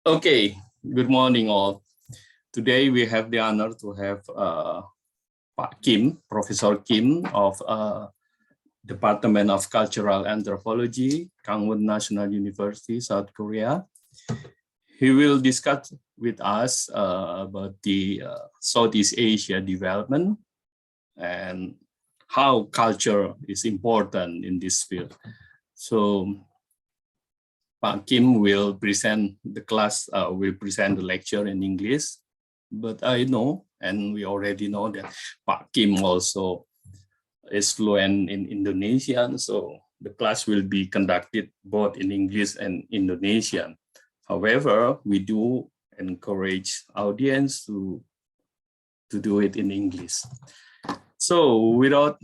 Okay, good morning all. Today we have the honor to have Pak Kim, Professor Kim of Department of Cultural Anthropology, Gangwon National University, South Korea. He will discuss with us about the Southeast Asia development and how culture is important in this field. So Pak Kim will present the class, will present the lecture in English, but I know, and we already know that Pak Kim also is fluent in Indonesian, so the class will be conducted both in English and Indonesian. However, we do encourage audience to do it in English. So without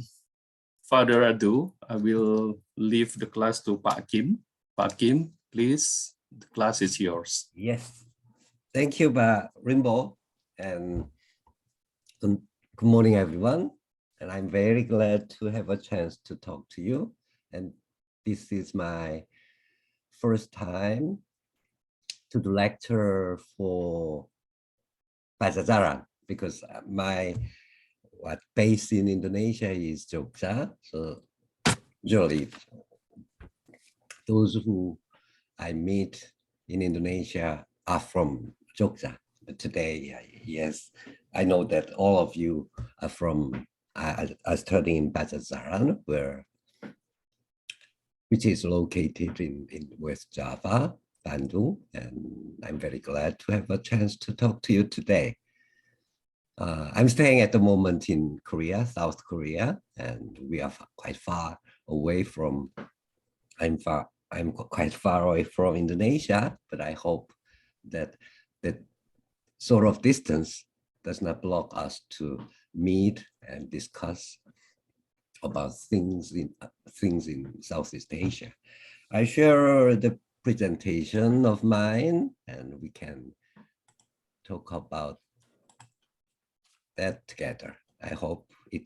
further ado, I will leave the class to Pak Kim. Pak Kim, please, the class is yours. Yes, thank you, Rimbo, and good morning, everyone. And I'm very glad to have a chance to talk to you. And this is my first time to the lecture for Pajajaran, because my base in Indonesia is Jogja. So usually those who I meet in Indonesia are from Jogja. But today, yes, I know that all of you are from, are studying in Pajajaran, which is located in West Java, Bandung, and I'm very glad to have a chance to talk to you today. I'm staying at the moment in Korea, South Korea, and we are quite far away from, I'm quite far away from Indonesia, but I hope that that sort of distance does not block us to meet and discuss about things in Southeast Asia. I share the presentation of mine, and we can talk about that together. I hope it.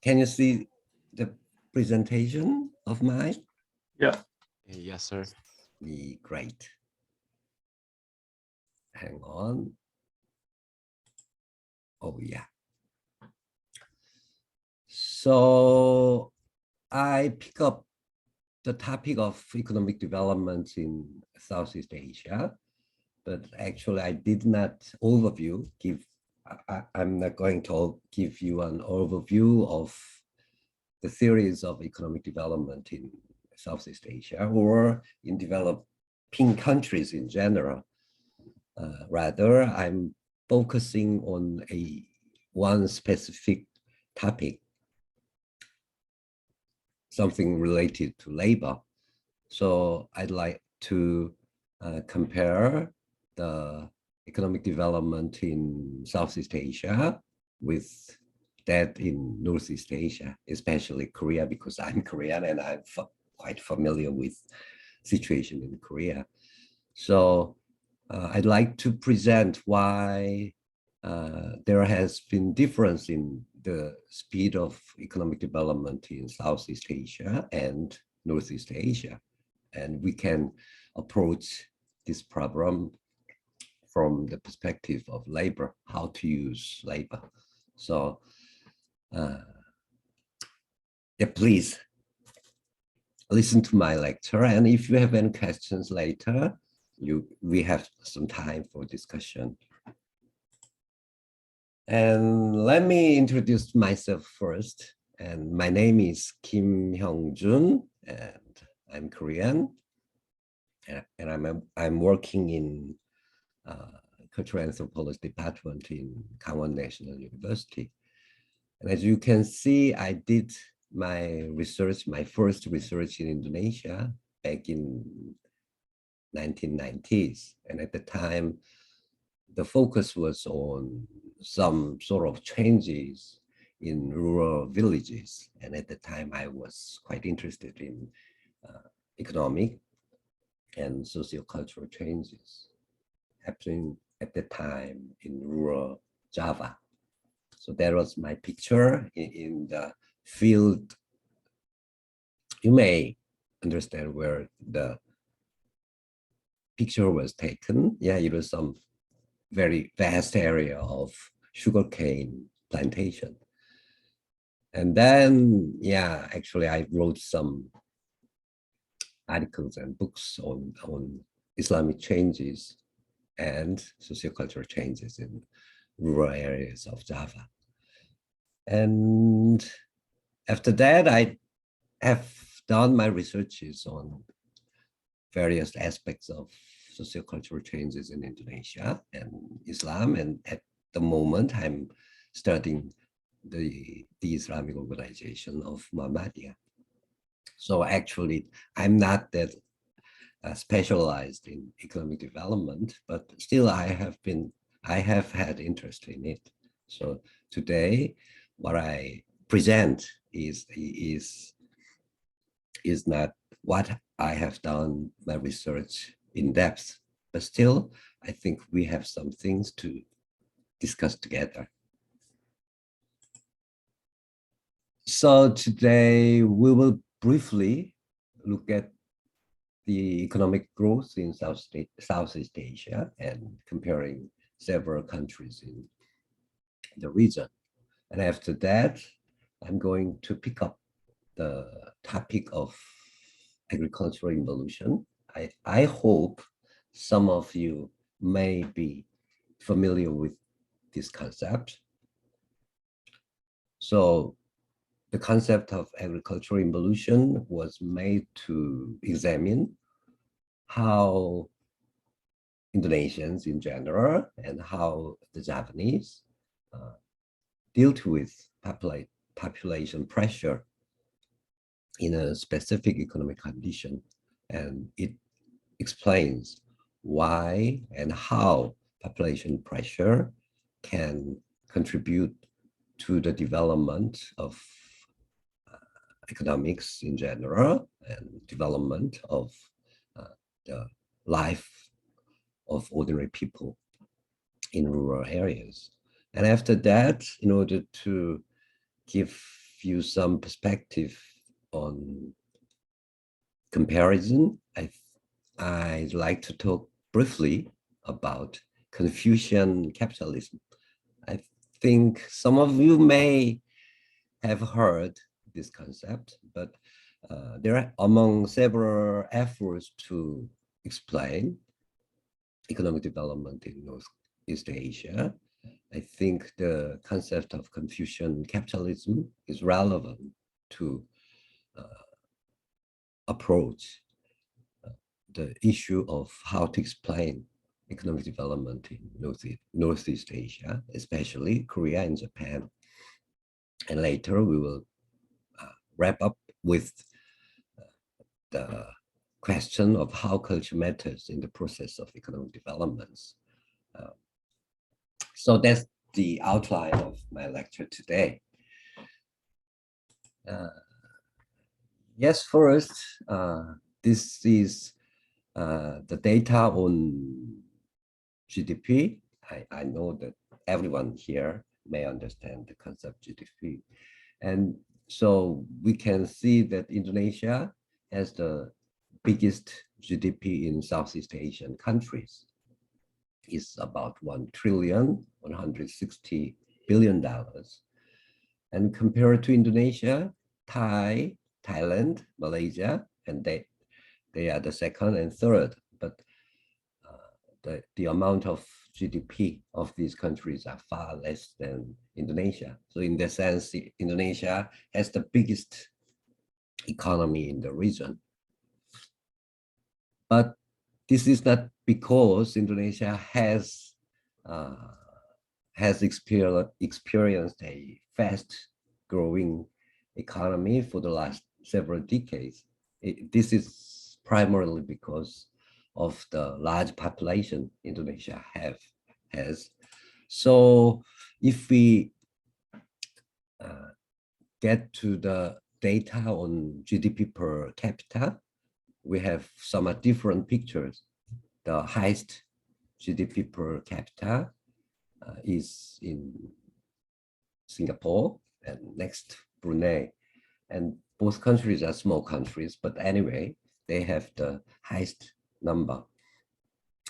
Can you see the presentation of mine? Yeah. Yes, sir. Great. Hang on. Oh, yeah. So I pick up the topic of economic development in Southeast Asia, but actually I did not give. I'm not going to give you an overview of the theories of economic development in Southeast Asia or in developing countries in general. Rather, I'm focusing on one specific topic, something related to labor. So I'd like to compare the economic development in Southeast Asia with that in Northeast Asia, especially Korea, because I'm Korean and I'm quite familiar with situation in Korea. So I'd like to present why there has been difference in the speed of economic development in Southeast Asia and Northeast Asia. And we can approach this problem from the perspective of labor, how to use labor. So yeah, please listen to my lecture. And if you have any questions later, we have some time for discussion. And let me introduce myself first. And my name is Kim Hyung-Jun, and I'm Korean. And I'm working in Cultural Anthropology Department in Gangwon National University. And as you can see, I did my first research in Indonesia back in 1990s. And at the time, the focus was on some sort of changes in rural villages. And at the time, I was quite interested in economic and socio-cultural changes happening at the time in rural Java. So that was my picture in the field. You may understand where the picture was taken, yeah, it was some very vast area of sugarcane plantation. And then, yeah, actually I wrote some articles and books on Islamic changes and sociocultural changes in rural areas of Java. And after that, I have done my researches on various aspects of sociocultural changes in Indonesia and Islam. And at the moment, I'm studying the Islamic organization of Muhammadiyah. So actually, I'm not that specialized in economic development, but still I have had interest in it. So today, what I present is not what I have done my research in depth, but still I think we have some things to discuss together. So today we will briefly look at the economic growth in Southeast Asia and comparing several countries in the region. And after that, I'm going to pick up the topic of agricultural evolution. I hope some of you may be familiar with this concept. So the concept of agricultural evolution was made to examine how Indonesians in general and how the Japanese dealt with population pressure in a specific economic condition. And it explains why and how population pressure can contribute to the development of economics in general and development of the life of ordinary people in rural areas. And after that, in order to give you some perspective on comparison, I'd like to talk briefly about Confucian capitalism. I think some of you may have heard this concept, but there are among several efforts to explain economic development in Northeast Asia, I think the concept of Confucian capitalism is relevant to approach the issue of how to explain economic development in Northeast Asia, especially Korea and Japan. And later we will wrap up with the question of how culture matters in the process of economic developments. So that's the outline of my lecture today. Yes, first, this is the data on GDP. I know that everyone here may understand the concept GDP. And so we can see that Indonesia has the biggest GDP in Southeast Asian countries. Is about $1.160 trillion. And compared to Indonesia, Thailand, Malaysia, and they are the second and third, but the amount of GDP of these countries are far less than Indonesia. So in that sense, Indonesia has the biggest economy in the region. But this is not because Indonesia has experienced a fast-growing economy for the last several decades. This is primarily because of the large population Indonesia has. So if we get to the data on GDP per capita, we have somewhat different pictures. The highest GDP per capita is in Singapore and next Brunei. And both countries are small countries, but anyway, they have the highest number.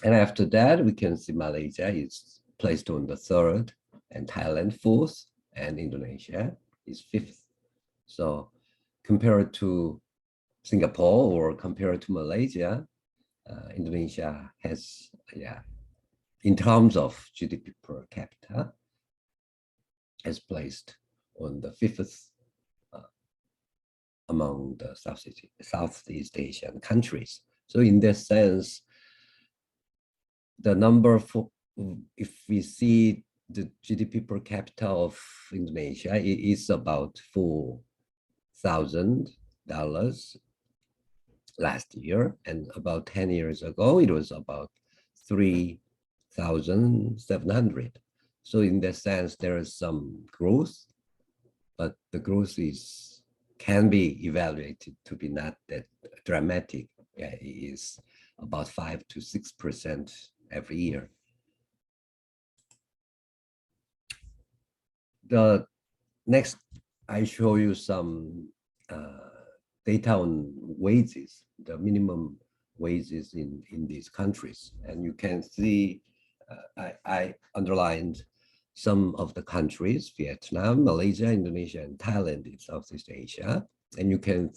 And after that, we can see Malaysia is placed on the third, and Thailand fourth, and Indonesia is fifth. So compared to Singapore or compared to Malaysia, Indonesia has, in terms of GDP per capita, has placed on the fifth among the Southeast Asian countries. So in that sense, the number for, if we see the GDP per capita of Indonesia, it is about $4,000 last year, and about 10 years ago, it was about 3,700. So in that sense, there is some growth, but the growth can be evaluated to be not that dramatic. It is about 5 to 6% every year. The next, I show you some data on wages, the minimum wages in these countries. And you can see, I underlined some of the countries: Vietnam, Malaysia, Indonesia, and Thailand in Southeast Asia. And you can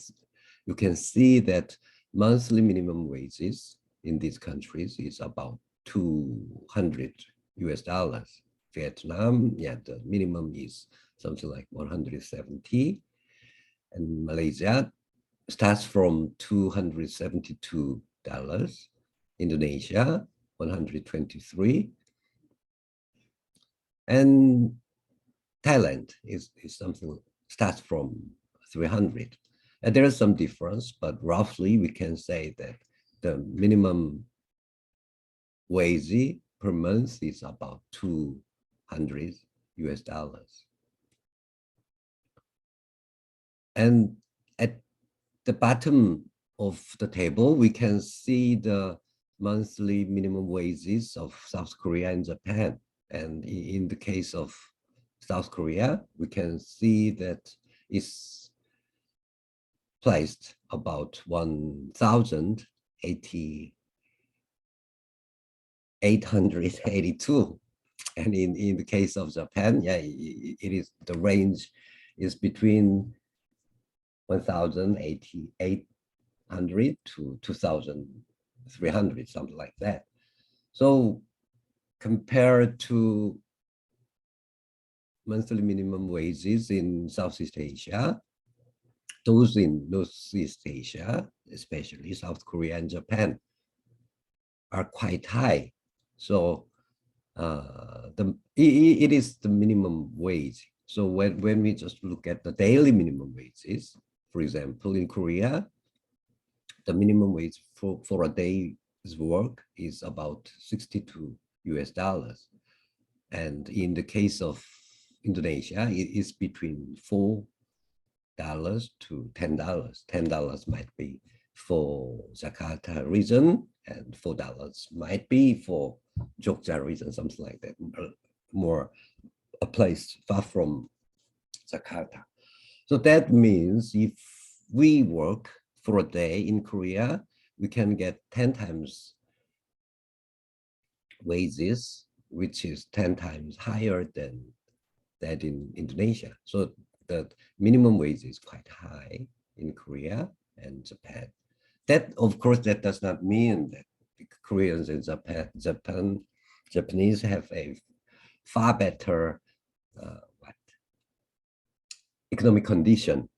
see that monthly minimum wages in these countries is about $200. Vietnam, the minimum is something like 170, and Malaysia starts from $272. Indonesia, 123, and Thailand is something starts from 300. And there is some difference, but roughly we can say that the minimum wage per month is about $200. And at the bottom of the table, we can see the monthly minimum wages of South Korea and Japan. And in the case of South Korea, we can see that it's placed about 1,882. And in the case of Japan, it is, the range is between 1,800 to 2,300, something like that. So compared to monthly minimum wages in Southeast Asia, those in Northeast Asia, especially South Korea and Japan, are quite high. So it is the minimum wage. So when we just look at the daily minimum wages, for example, in Korea, the minimum wage for a day's work is about $62. And in the case of Indonesia, it is between $4 to $10. $10 might be for Jakarta region, and $4 might be for Jogja region, something like that, more a place far from Jakarta. So that means if we work for a day in Korea, we can get 10 times wages, which is 10 times higher than that in Indonesia. So the minimum wage is quite high in Korea and Japan. That, of course, that does not mean that Koreans and Japanese have a far better economic condition.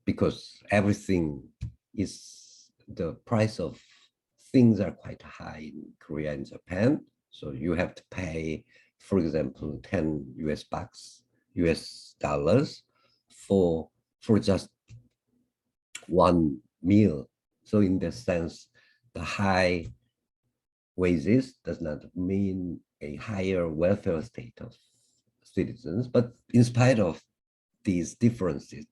Because everything is, the price of things are quite high in Korea and Japan. So you have to pay, for example, 10 US dollars for just one meal. So in that sense, the high wages does not mean a higher welfare state of citizens, but in spite of these differences,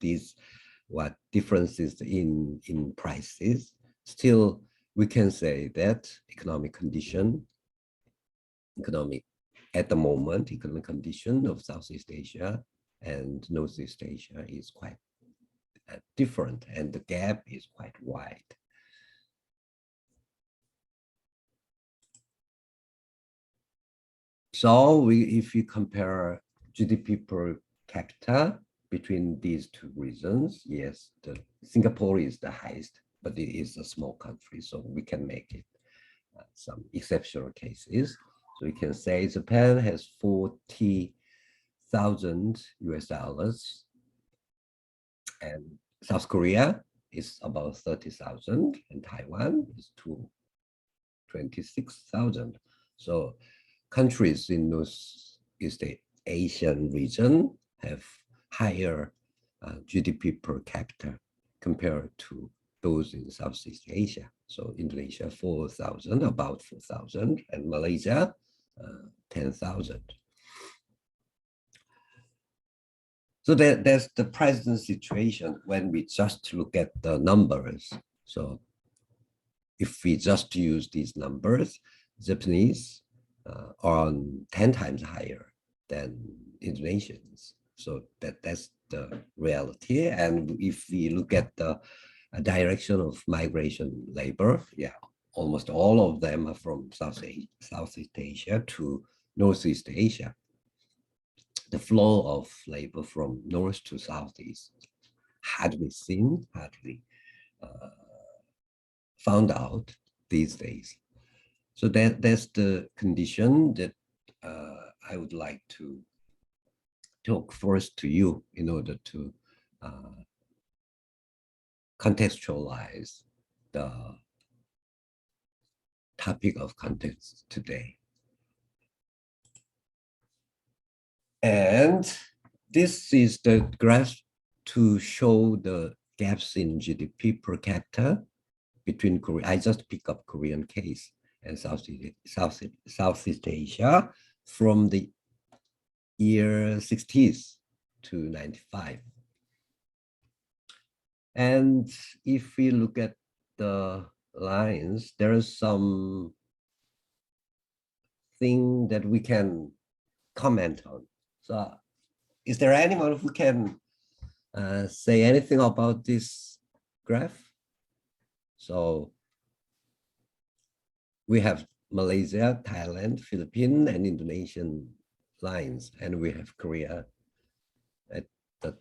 differences in prices, still we can say that economic condition of Southeast Asia and Northeast Asia is quite different, and the gap is quite wide. So if you compare GDP per capita between these two regions, yes, Singapore is the highest, but it is a small country, so we can make it some exceptional cases. So we can say Japan has 40,000 US dollars, and South Korea is about 30,000, and Taiwan is 26,000. So countries in those East Asian region have higher GDP per capita compared to those in Southeast Asia. So Indonesia, 4,000, about 4,000, and Malaysia, 10,000. So there's the present situation when we just look at the numbers. So if we just use these numbers, Japanese are 10 times higher than Indonesians. So that's the reality. And if we look at the direction of migration labor, yeah, almost all of them are from Southeast Asia to Northeast Asia. The flow of labor from North to Southeast hardly seen, hardly found out these days. So that's the condition that I would like to talk first to you in order to contextualize the topic of context today. And this is the graph to show the gaps in GDP per capita between Korea. I just pick up Korean case and Southeast Asia from the year 60s to 95. And if we look at the lines, there is some thing that we can comment on. So is there anyone who can say anything about this graph? So we have Malaysia, Thailand, Philippines, and Indonesian lines, and we have Korea at the.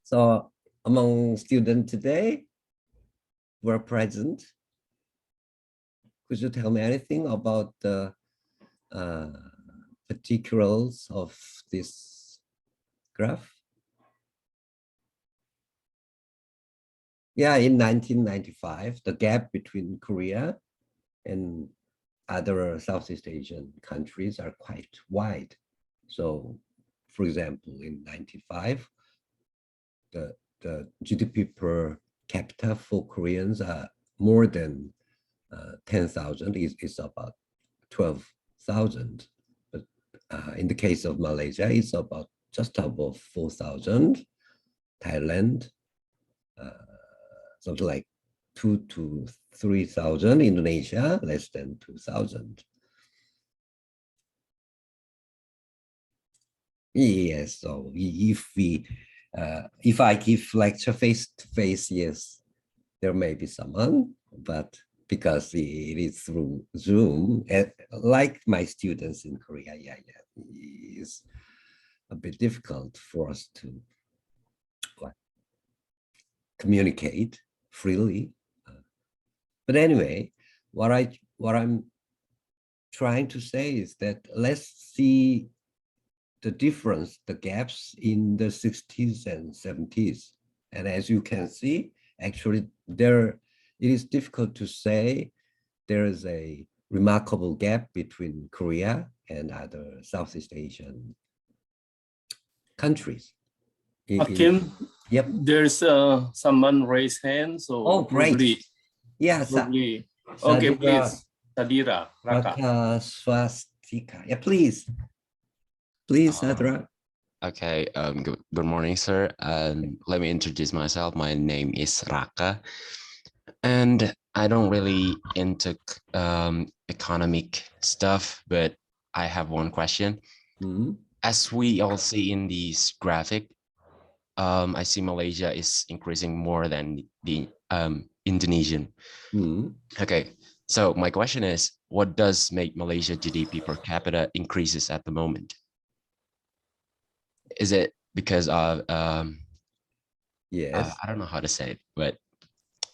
So among students today who are present, could you tell me anything about the particulars of this graph? Yeah, in 1995, the gap between Korea and other Southeast Asian countries are quite wide. So, for example, in 95, the GDP per capita for Koreans are more than 10,000. It's about 12,000. But in the case of Malaysia, it's about just above 4,000. Thailand, something like 2,000 to 3,000. Indonesia, less than 2,000. Yes, so if I give lecture face to face, yes, there may be someone, but because it is through Zoom, like my students in Korea, it's a bit difficult for us to communicate freely. But anyway, what I'm trying to say is that let's see the difference, the gaps in the 60s and 70s. And as you can see, actually it is difficult to say there is a remarkable gap between Korea and other Southeast Asian countries. Kim, yep. There's someone raised hand, so oh great, probably, yeah, probably. Okay, please, Sadira, Raka. Swastika. Yeah, please, Sadra. Okay, good morning, sir. Let me introduce myself. My name is Raka, and I don't really into economic stuff, but I have one question. Mm-hmm. As we all see in this graphic, I see Malaysia is increasing more than the Indonesian. Hmm. Okay, so my question is, what does make Malaysia GDP per capita increases at the moment? Is it because of, Yes. I don't know how to say it, but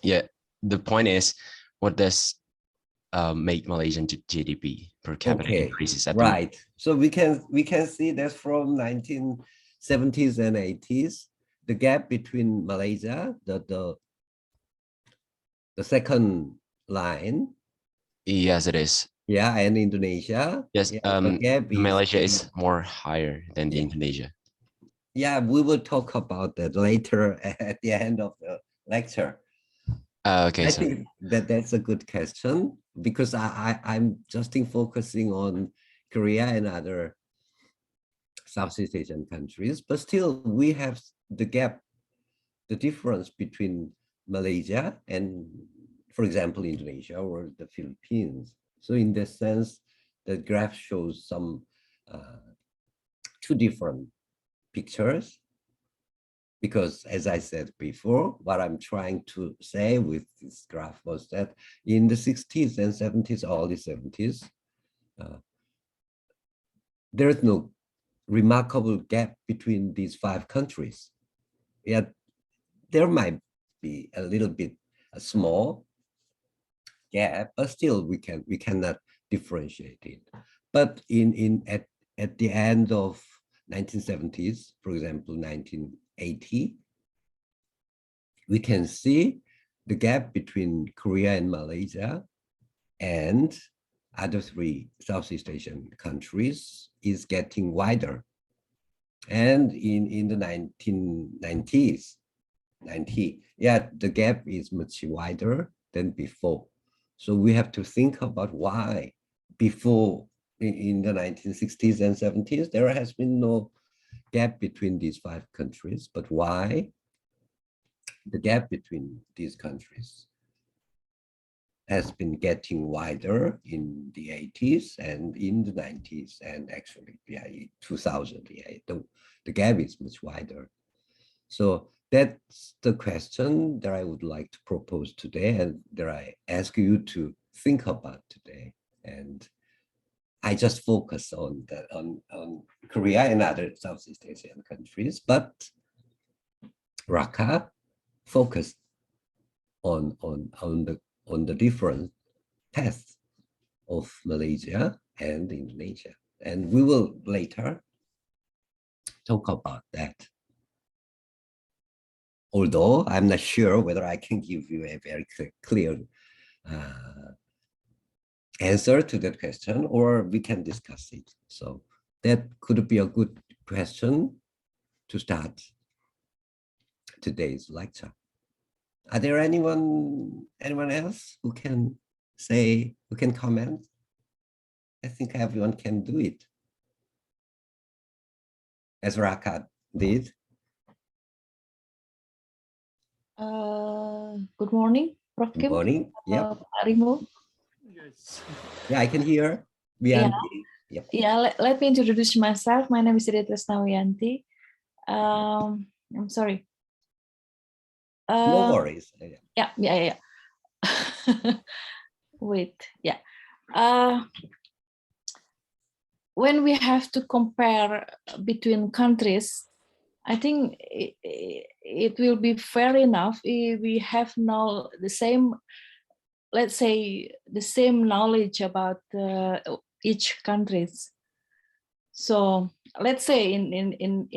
yeah, the point is, what does make Malaysian GDP per capita Okay. increases at the moment? Right. So we can see that from 1970s and 80s, the gap between Malaysia, the second line, Yes, it is. yeah, and Indonesia. Yes, Yeah, the gap Malaysia is more higher than the Yeah. Indonesia. Yeah, we will talk about that later at the end of the lecture. Okay, I so think that's a good question because I'm just focusing on Korea and other Southeast Asian countries, but still we have the gap, the difference between Malaysia and, for example, Indonesia or the Philippines. So in that sense, the graph shows some two different pictures. Because as I said before, what I'm trying to say with this graph was that in the 60s and 70s, early 70s, there is no remarkable gap between these five countries. Yet there might be a little bit a small gap, but still we cannot differentiate it. But at the end of 1970s, for example, 1980, we can see the gap between Korea and Malaysia and other three Southeast Asian countries is getting wider. And in the 1990s, yeah, the gap is much wider than before. So we have to think about why before in the 1960s and 70s, there has been no gap between these five countries, but why the gap between these countries has been getting wider in the 80s and in the 90s, and actually, yeah, 2000, yeah, the gap is much wider. So that's the question that I would like to propose today, and that I ask you to think about today. And I just focus on Korea and other Southeast Asian countries, but Raka focused on the different paths of Malaysia and Indonesia. And we will later talk about that. Although I'm not sure whether I can give you a very clear answer to that question, or we can discuss it. So that could be a good question to start today's lecture. Are there anyone else who can say, who can comment? I think everyone can do it, as Raka did. Good morning, Prof Good Kim. morning. Yep. Rimo. Yes. Yeah, I can hear. Yeah. Yep. Yeah. Let me introduce myself. My name is Wiyanti. I'm sorry. No worries. Yeah. Wait. Yeah. When we have to compare between countries, I think it will be fair enough if we have now the same, let's say, the same knowledge about each countries. So let's say in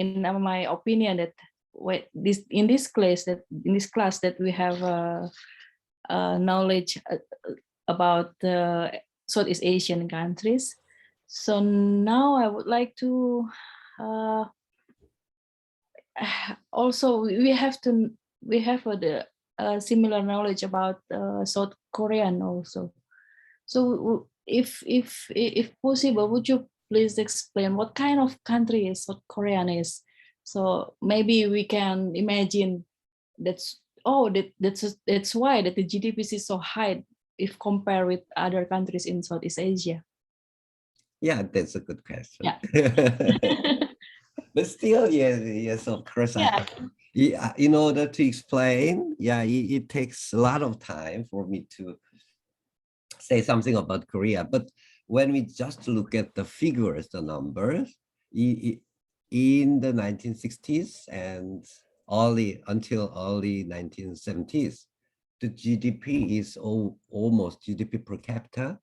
my opinion that in this class that we have knowledge about Southeast Asian countries. So now I would like to also we have the similar knowledge about South Korean also. So if possible, would you please explain what kind of country is South Korean is? So maybe we can imagine that's why that the GDP is so high if compared with other countries in Southeast Asia. Yeah, that's a good question. Yeah. But still, yes, of course. Yeah. in order to explain, it takes a lot of time for me to say something about Korea. But when we just look at the figures, the numbers, in the 1960s and until early 1970s, the GDP is almost GDP per capita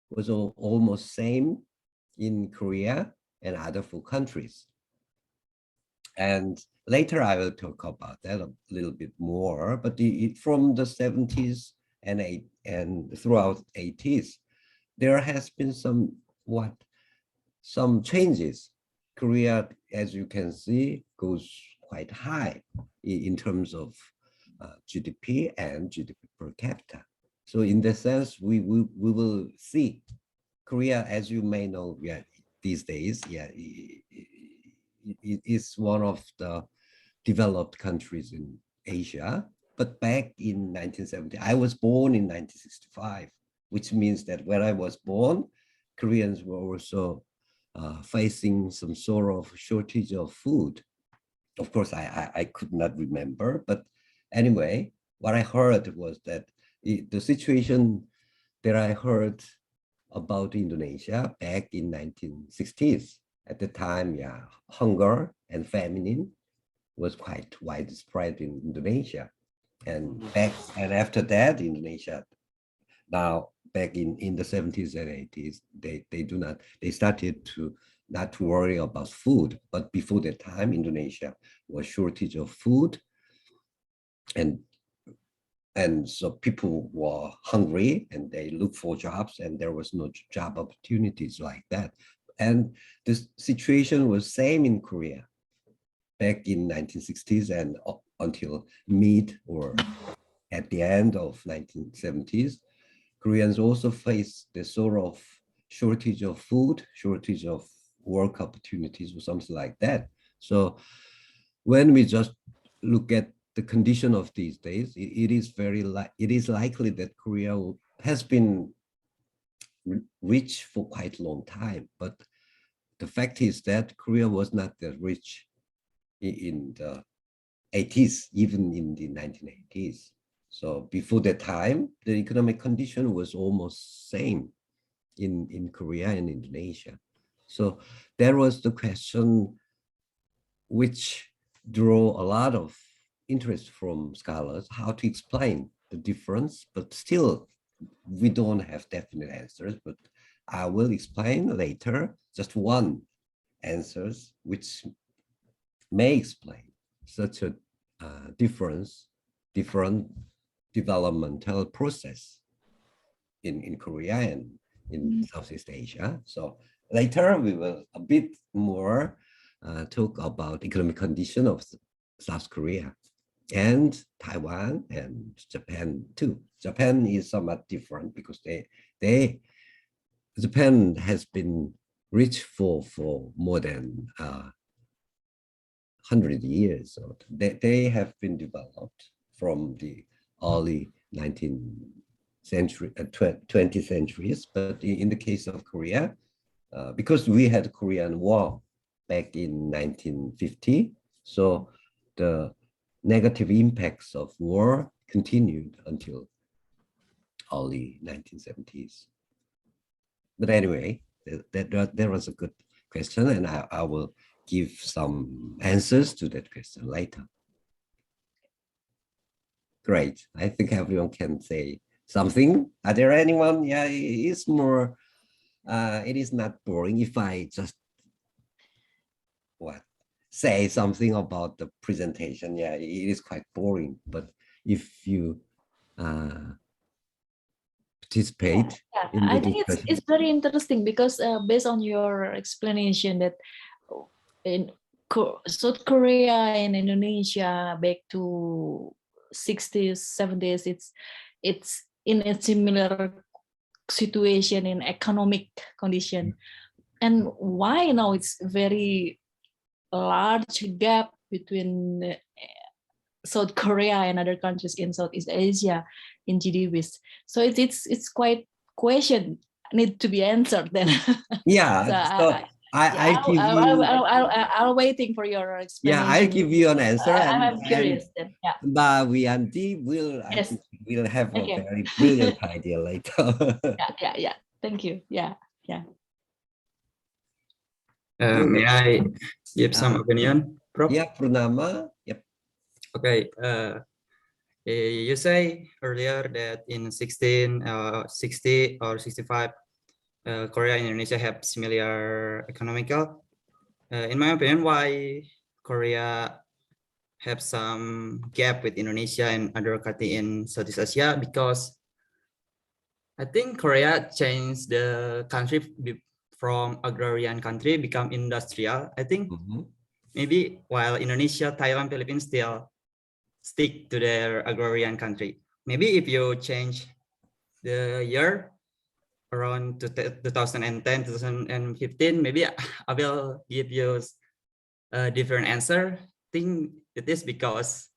was almost same in Korea and other 4 countries. And later I will talk about that a little bit more, but from the 70s and throughout 80s, there has been some changes. Korea, as you can see, goes quite high in terms of GDP and GDP per capita. So in that sense, we will see Korea, as you may know, these days, it is one of the developed countries in Asia. But back in 1970, I was born in 1965, which means that when I was born, Koreans were also facing some sort of shortage of food. Of course, I could not remember, but anyway, what I heard was that the situation that I heard about Indonesia back in 1960s, at the time, hunger and famine was quite widespread in Indonesia. And after that, Indonesia, now back in the 70s and 80s, they started to not to worry about food. But before that time, Indonesia was shortage of food. And so people were hungry and they looked for jobs, and there was no job opportunities like that. And the situation was same in Korea back in 1960s and until mid or at the end of 1970s. Koreans also faced the sort of shortage of food, shortage of work opportunities or something like that. So when we just look at the condition of these days, it is likely that Korea has been rich for quite a long time. But the fact is that Korea was not that rich in the 80s, even in the 1980s. So before that time, the economic condition was almost same in Korea and Indonesia. So there was the question which drew a lot of interest from scholars, how to explain the difference, but still we don't have definite answers, but I will explain later just one answers which may explain such a different developmental process in Korea and in Southeast Asia. So later we will a bit more talk about economic condition of South Korea and Taiwan and Japan too. Japan is somewhat different because Japan has been rich for more than 100 years. So they have been developed from the early 19th century, 20th centuries. But in the case of Korea, because we had Korean War back in 1950, so the negative impacts of war continued until early 1970s. But anyway, that was a good question, and I will give some answers to that question later. Great. I think everyone can say something. Are there anyone? Yeah, it's more, it is not boring if I just say something about the presentation. Yeah, it is quite boring, but if you participate in the I think it's very interesting because based on your explanation that in South Korea and Indonesia back to 60s, 70s, it's in a similar situation in economic condition. And why now it's very large gap between South Korea and other countries in Southeast Asia in GDP. So it's quite question need to be answered then. Yeah. I'll waiting for your explanation. Yeah, I'll give you an answer. I'm curious then. Yeah. But will Yes. will have Okay. a very brilliant idea later. Yeah. Thank you. Yeah. May I give some opinion, Prof? Yeah, Purnama. Yep. Okay. You say earlier that in 1660 or 65, Korea and Indonesia have similar economical. In my opinion, why Korea have some gap with Indonesia and other country in Southeast Asia? Because I think Korea changed the country from agrarian country become industrial. I think maybe while Indonesia, Thailand, Philippines still stick to their agrarian country. Maybe if you change the year around 2010, 2015, maybe I will give you a different answer. I think it is because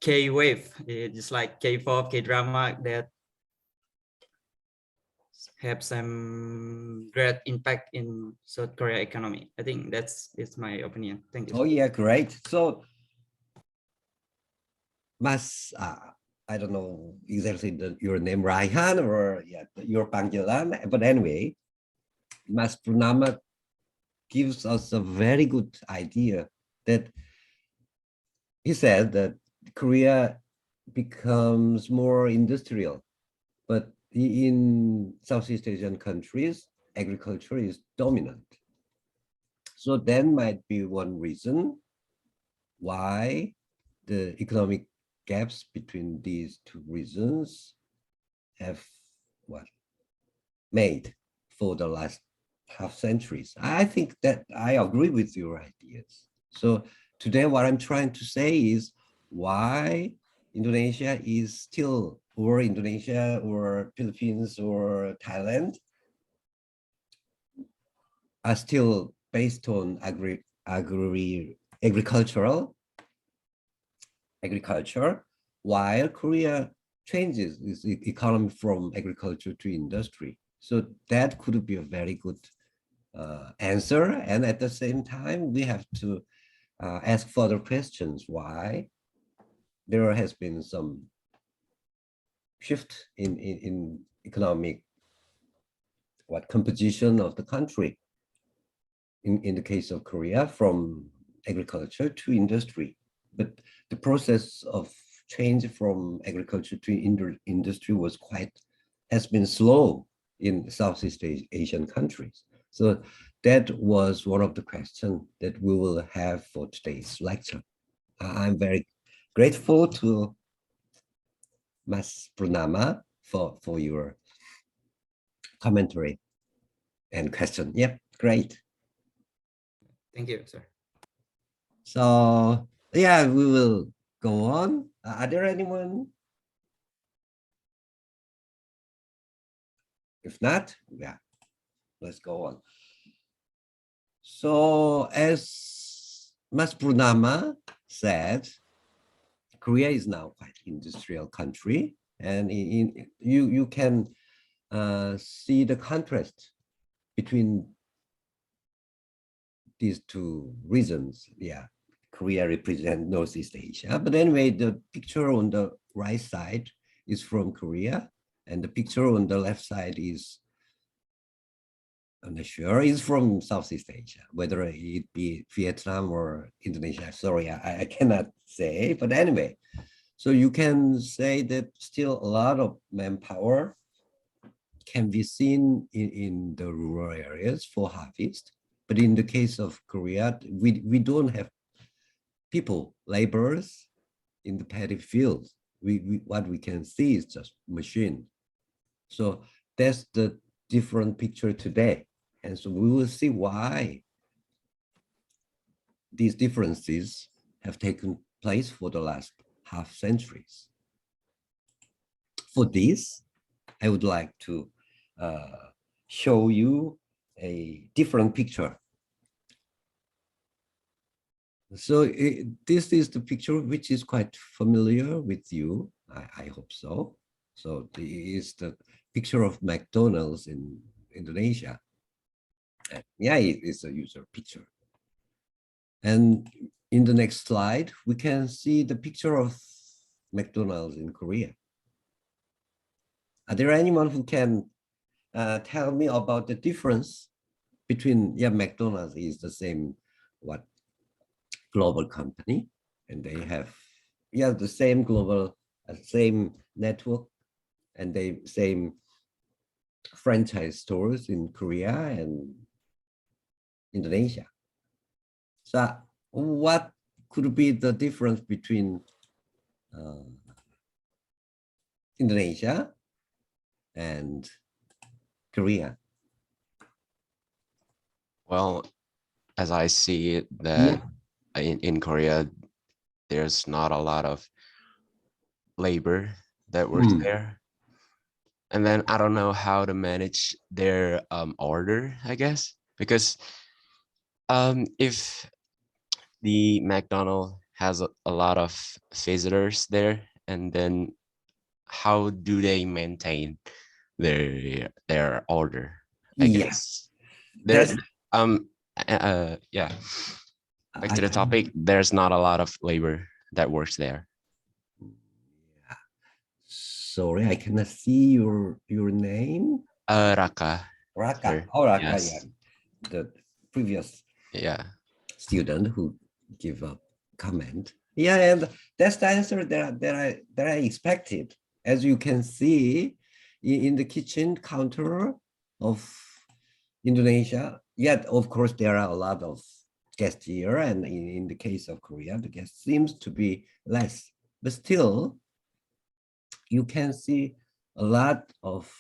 K-wave, just like K-pop, K-drama, that have some great impact in South Korea economy. I think it's my opinion. Thank you. Oh yeah, great. So, I don't know exactly your name, Raihan, or your panggilan, but anyway, Mas Purnama gives us a very good idea that he said that Korea becomes more industrial, but in Southeast Asian countries, agriculture is dominant. So that might be one reason why the economic gaps between these two regions have made for the last half centuries. I think that I agree with your ideas. So today what I'm trying to say is why Indonesia is still, or Indonesia or Philippines or Thailand are still based on agriculture, while Korea changes its economy from agriculture to industry. So that could be a very good answer. And at the same time, we have to ask further questions why there has been some shift in economic composition of the country. In the case of Korea, from agriculture to industry. But the process of change from agriculture to industry has been slow in Southeast Asian countries. So that was one of the questions that we will have for today's lecture. I'm very grateful to Mas Purnama for your commentary and question. Yep, great. Thank you, sir. So yeah, we will go on. Are there anyone? If not, yeah, let's go on. So as Mas Purnama said, Korea is now quite industrial country, and you can see the contrast between these two regions. Yeah, Korea represents Northeast Asia. But anyway, the picture on the right side is from Korea, and the picture on the left side is, I'm not sure, is from Southeast Asia, whether it be Vietnam or Indonesia. Sorry, I cannot say. But anyway, so you can say that still a lot of manpower can be seen in the rural areas for harvest. But in the case of Korea, we don't have people, laborers in the paddy fields. What we can see is just machine. So that's the different picture today. And so we will see why these differences have taken place for the last half centuries. For this, I would like to show you a different picture. So this is the picture which is quite familiar with you. I hope so. So this is the picture of McDonald's in Indonesia. Yeah, it's a user picture. And in the next slide, we can see the picture of McDonald's in Korea. Are there anyone who can tell me about the difference between, yeah, McDonald's is the same global company, and they have, yeah, the same global, same network, and the same franchise stores in Korea and Indonesia. So what could be the difference between Indonesia and Korea? Well, as I see it, that in Korea, there's not a lot of labor that works there. And then I don't know how to manage their order, I guess, because if the McDonald's has a lot of visitors there, and then how do they maintain their order? I guess there's yeah. Back to the topic, there's not a lot of labor that works there. Yeah. Sorry, I cannot see your name. Raka. Raka. Sir. Oh, Raka, Yes. yeah. The previous student who give a comment. Yeah, and that's the answer that I expected. As you can see in the kitchen counter of Indonesia, yet of course there are a lot of guests here, and in the case of Korea, the guests seems to be less, but still you can see a lot of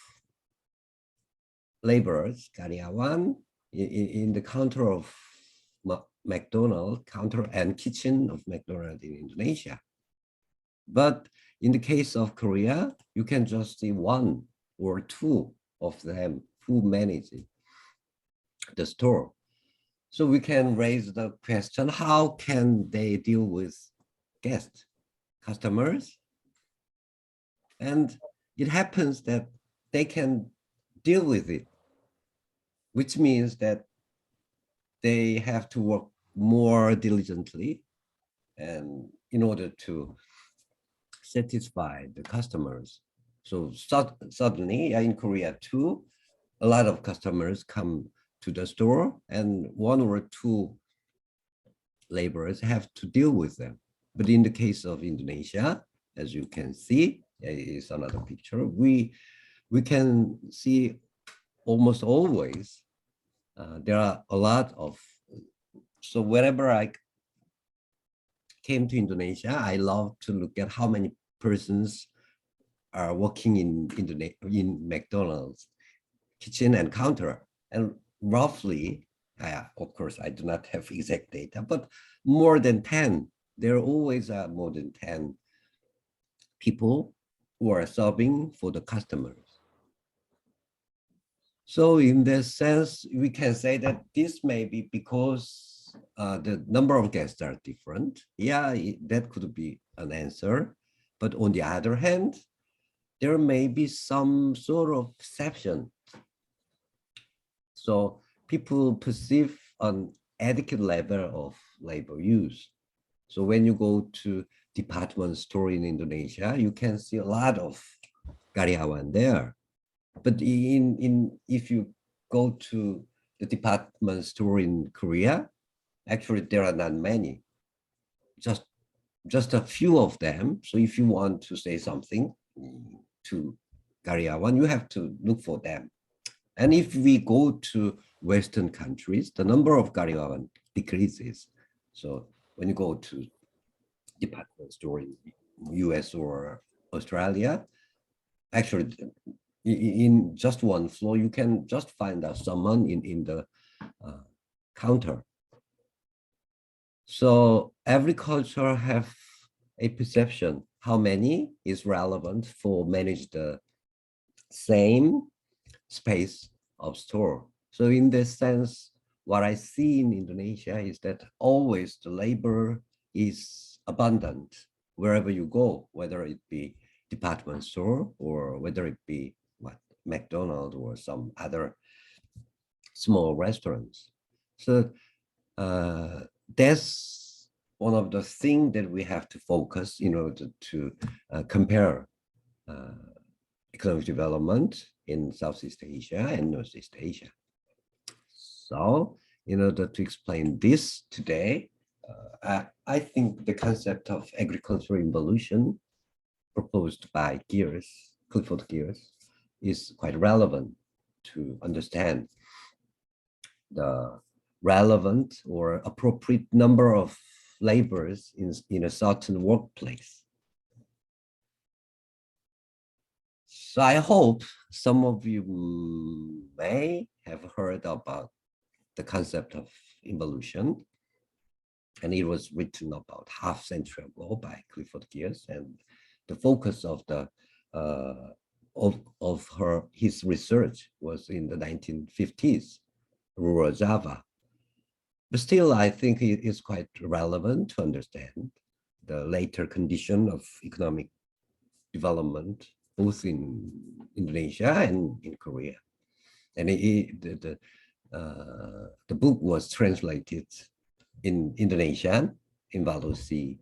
laborers, karyawan, in the counter of McDonald's, counter and kitchen of McDonald's in Indonesia. But in the case of Korea, you can just see one or two of them who manage the store. So we can raise the question, how can they deal with guests, customers? And it happens that they can deal with it, which means that they have to work more diligently and in order to satisfy the customers. So suddenly in Korea too, a lot of customers come to the store and one or two laborers have to deal with them. But in the case of Indonesia, as you can see, is another picture, we can see almost always there are a lot of, so whenever I came to Indonesia, I love to look at how many persons are working in McDonald's kitchen and counter, and roughly, of course, I do not have exact data, but more than 10. There always are more than 10 people who are serving for the customers. So in this sense, we can say that this may be because the number of guests are different. Yeah, that could be an answer. But on the other hand, there may be some sort of perception. So people perceive an adequate level of labor use. So when you go to department store in Indonesia, you can see a lot of karyawan there. But if you go to the department store in Korea, actually there are not many, just a few of them. So if you want to say something to karyawan, you have to look for them. And if we go to Western countries, the number of karyawan decreases. So when you go to department store in US or Australia, actually in just one floor, you can just find someone in the counter. So every culture have a perception how many is relevant for manage the same space of store. So in this sense, what I see in Indonesia is that always the labor is abundant wherever you go, whether it be department store or whether it be McDonald's or some other small restaurants. So that's one of the things that we have to focus in order to compare economic development in Southeast Asia and Northeast Asia. So in order to explain this today, I think the concept of agricultural involution proposed by Clifford Geertz, is quite relevant to understand the relevant or appropriate number of laborers in a certain workplace. So I hope some of you may have heard about the concept of involution, and it was written about half century ago by Clifford Geertz, and the focus of the his research was in the 1950s, rural Java. But still, I think it is quite relevant to understand the later condition of economic development, both in Indonesia and in Korea. And the book was translated in Indonesian, Involusi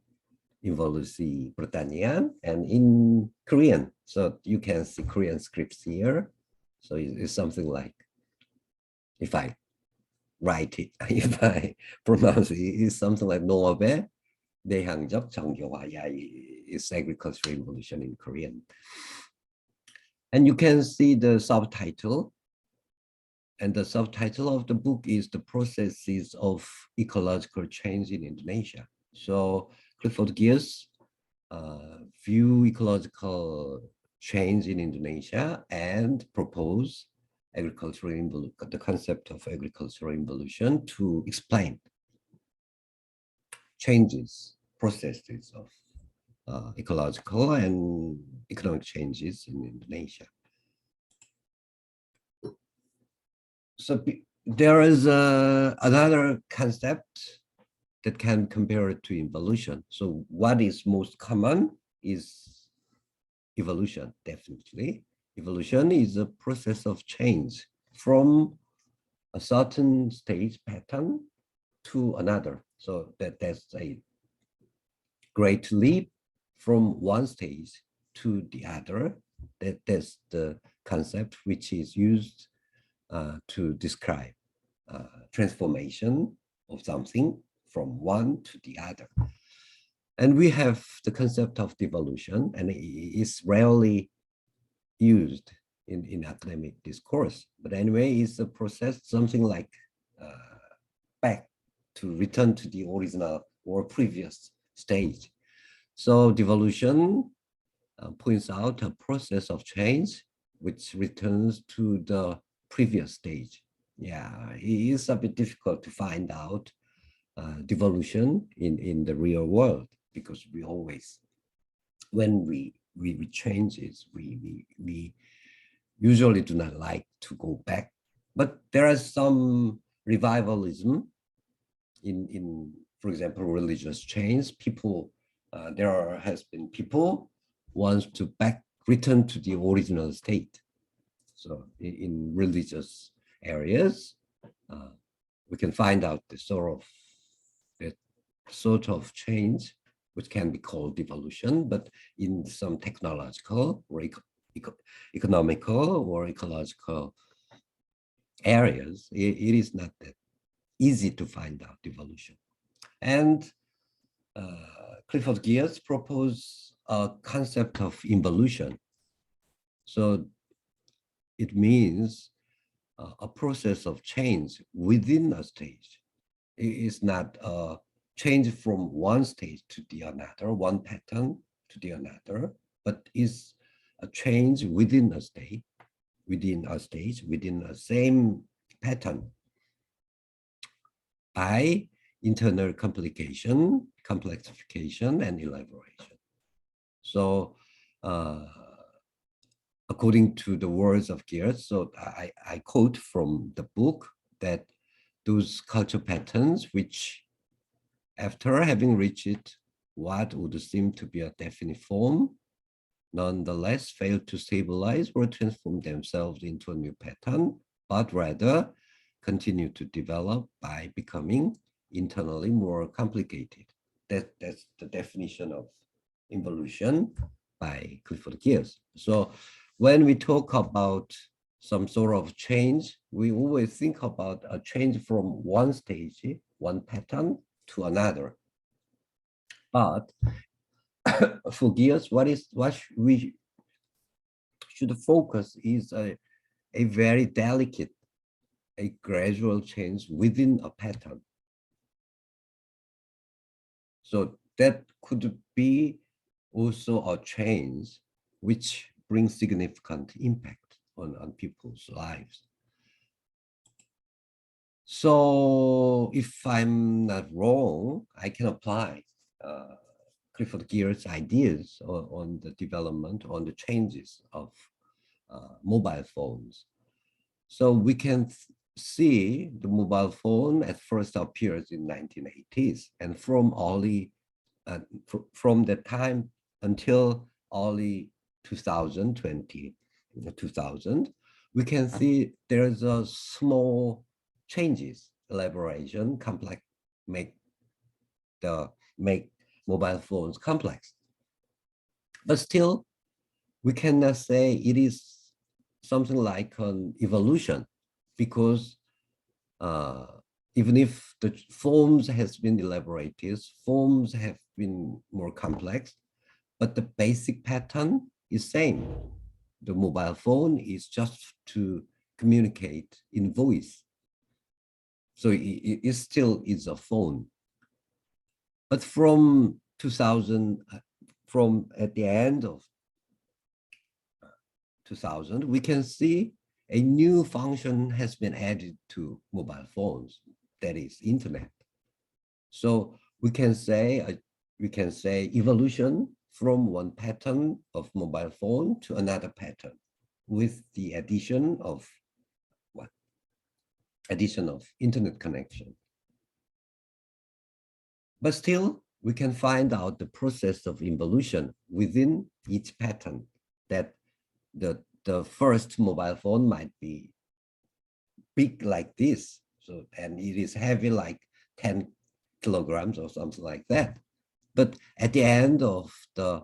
Pertanian, and in Korean. So you can see Korean scripts here. So it's something like, if I write it, if I pronounce it, it's something like 노업의 내향적 정교화. It's agricultural involution in Korean. And you can see the subtitle. And the subtitle of the book is The Processes of Ecological Change in Indonesia. So Clifford Geertz view ecological change in Indonesia and propose the concept of agricultural involution to explain changes, processes of ecological and economic changes in Indonesia. So there is another concept that can compare it to involution. So what is most common is evolution, definitely. Evolution is a process of change from a certain stage pattern to another. So that's a great leap from one stage to the other. That's the concept which is used to describe transformation of something from one to the other. And we have the concept of devolution, and it is rarely used in academic discourse. But anyway, it's a process, something like back to return to the original or previous stage. So devolution points out a process of change which returns to the previous stage. Yeah, it is a bit difficult to find out devolution in the real world, because we always, when we change it, we usually do not like to go back. But there is some revivalism in for example, religious change. People, there has been people wants to return to the original state. So in religious areas, we can find out the sort of change which can be called devolution, but in some technological or economical or ecological areas, it is not that easy to find out devolution. And Clifford Geertz proposed a concept of involution. So it means a process of change within a stage. It is not a change from one stage to the another, one pattern to the another, but is a change within a stage, within a same pattern by internal complication, complexification, and elaboration. So according to the words of Geertz, so I quote from the book that those culture patterns which, after having reached what would seem to be a definite form, nonetheless fail to stabilize or transform themselves into a new pattern, but rather continue to develop by becoming internally more complicated. That's the definition of involution by Clifford Geertz. So when we talk about some sort of change, we always think about a change from one stage, one pattern to another. But for Geertz, what we should focus is a very delicate, a gradual change within a pattern. So that could be also a change which brings significant impact on people's lives. So if I'm not wrong, I can apply Clifford Geertz's ideas on the development, on the changes of mobile phones. So we can see the mobile phone at first appears in 1980s, and from early, from that time until early 2000, we can see there's a small changes, elaboration, complex, make mobile phones complex. But still, we cannot say it is something like an evolution, because even if the forms has been elaborated, forms have been more complex, but the basic pattern is same. The mobile phone is just to communicate in voice. So it still is a phone. But from 2000, from at the end of 2000, we can see a new function has been added to mobile phones, that is internet. So we can say evolution from one pattern of mobile phone to another pattern with the addition of what? Addition of internet connection. But still, we can find out the process of evolution within each pattern, that the first mobile phone might be big like this, so, and it is heavy like 10 kilograms or something like that. But at the end of the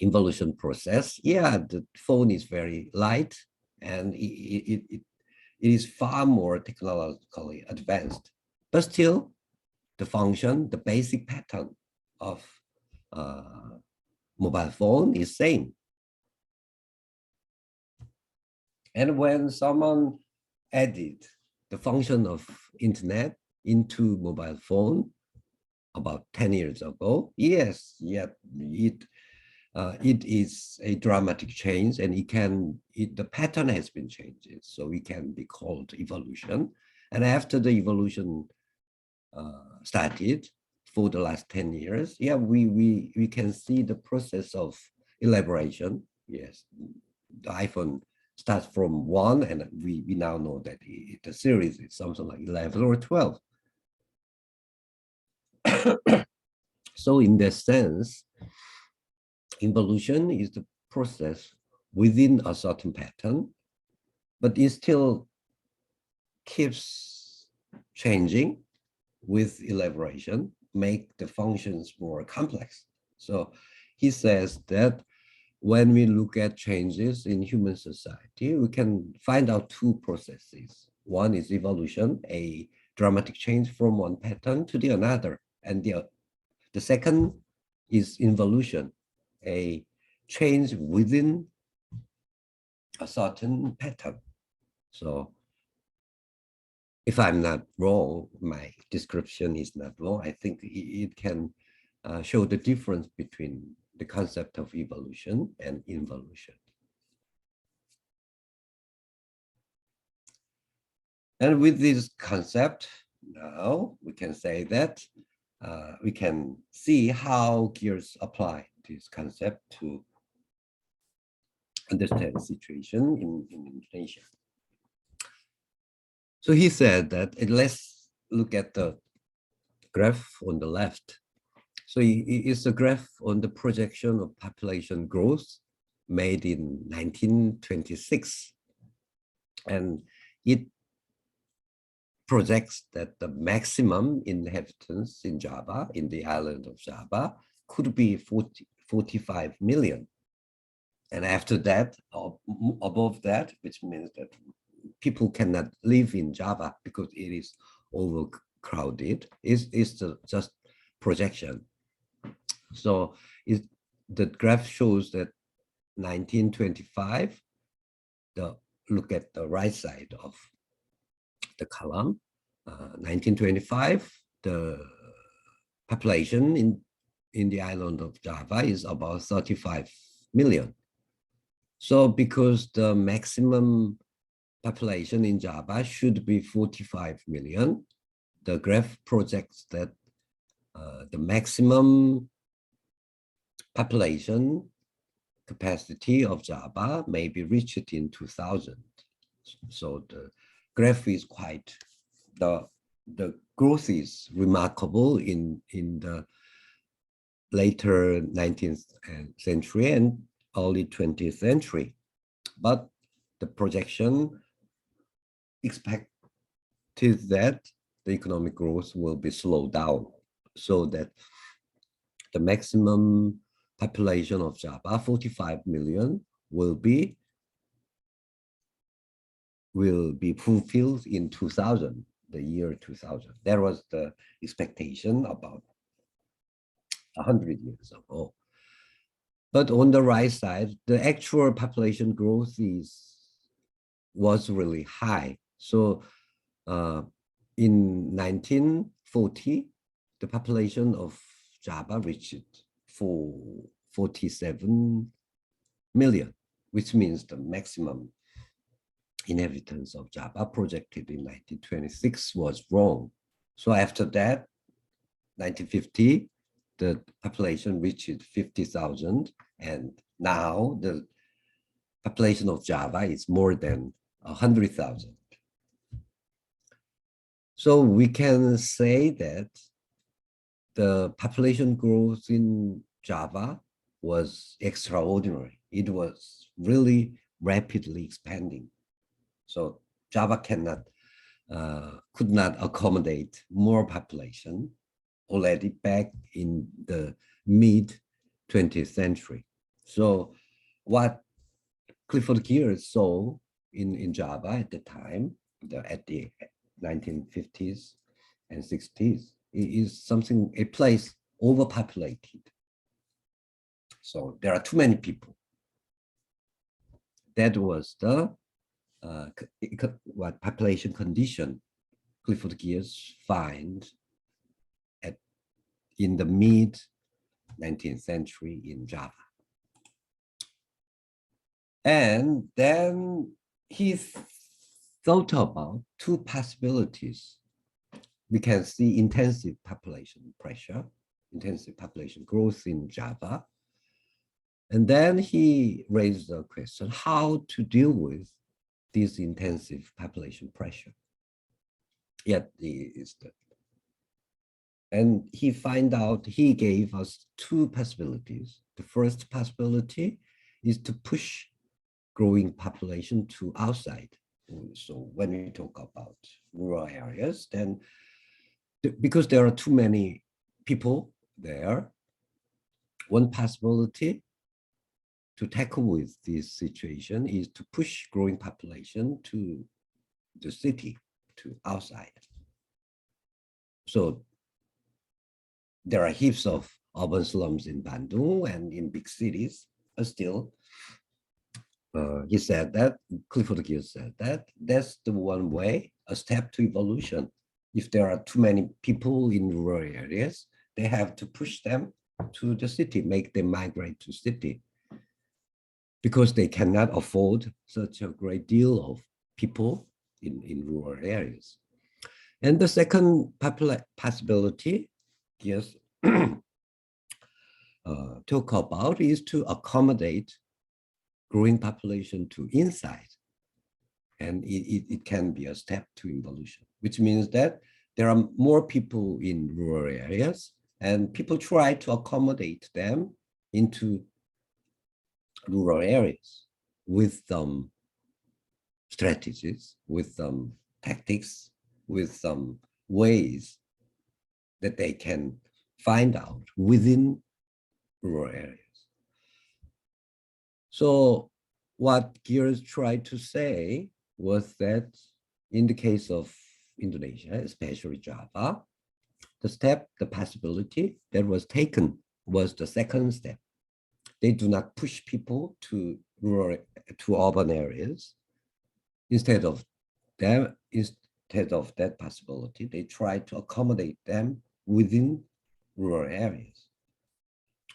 evolution process, yeah, the phone is very light, and it is far more technologically advanced. But still, the function, the basic pattern of mobile phone is same. And when someone added the function of internet into mobile phone about 10 years ago, yes, yet it is a dramatic change, and the pattern has been changed, so it can be called evolution. And after the evolution started for the last 10 years, yeah, we can see the process of elaboration. Yes, the iPhone starts from 1, and we now know that the series is something like 11 or 12. So in that sense, evolution is the process within a certain pattern, but it still keeps changing with elaboration, make the functions more complex. So he says that when we look at changes in human society, we can find out two processes. One is evolution, a dramatic change from one pattern to the another. And the second is involution, a change within a certain pattern. So if I'm not wrong, my description is not wrong, I think it can show the difference between the concept of evolution and involution. And with this concept, now we can say that we can see how Geertz apply this concept to understand the situation in Indonesia. So he said that, let's look at the graph on the left. So it's a graph on the projection of population growth made in 1926. And it projects that the maximum inhabitants in Java, in the island of Java, could be 45 million. And after that, above that, which means that people cannot live in Java because it is overcrowded, is just projection. So the graph shows that 1925, look at the right side of the column, 1925, the population in the island of Java is about 35 million. So because the maximum population in Java should be 45 million, the graph projects that the maximum population capacity of Java may be reached in 2000. So the graph is quite, the growth is remarkable in the later 19th century and early 20th century. But the projection expected that the economic growth will be slowed down so that the maximum population of Java, 45 million, will be fulfilled in 2000, the year 2000. That was the expectation about 100 years ago. But on the right side, the actual population growth was really high. So in 1940, the population of Java reached 47 million, which means the maximum inhabitants of Java projected in 1926 was wrong. So after that, 1950, the population reached 50,000, and now the population of Java is more than 100,000. So we can say that the population growth in Java was extraordinary. It was really rapidly expanding. So Java could not accommodate more population already back in the mid 20th century. So what Clifford Geertz saw in Java at the time, at the 1950s and 60s, is something, a place overpopulated. So there are too many people. That was the population condition Clifford Geertz find in the mid 19th century in Java. And then he thought about two possibilities. We can see intensive population pressure, intensive population growth in Java. And then he raised the question, how to deal with this intensive population pressure. And he gave us two possibilities. The first possibility is to push growing population to outside. So when we talk about rural areas, then because there are too many people there, one possibility to tackle with this situation is to push growing population to the city, to outside. So there are heaps of urban slums in Bandung and in big cities, but still, he said that, Clifford Geertz said that, that's the one way, a step to evolution. If there are too many people in rural areas, they have to push them to the city, make them migrate to city, because they cannot afford such a great deal of people in rural areas. And the second possibility, yes, talk about is to accommodate growing population to inside. And it can be a step to evolution, which means that there are more people in rural areas and people try to accommodate them into rural areas with some strategies, with some tactics, with some ways that they can find out within rural areas. So what Gears tried to say was that in the case of Indonesia, especially Java, the possibility that was taken was the second step. They do not push people to urban areas. Instead of that possibility, they try to accommodate them within rural areas.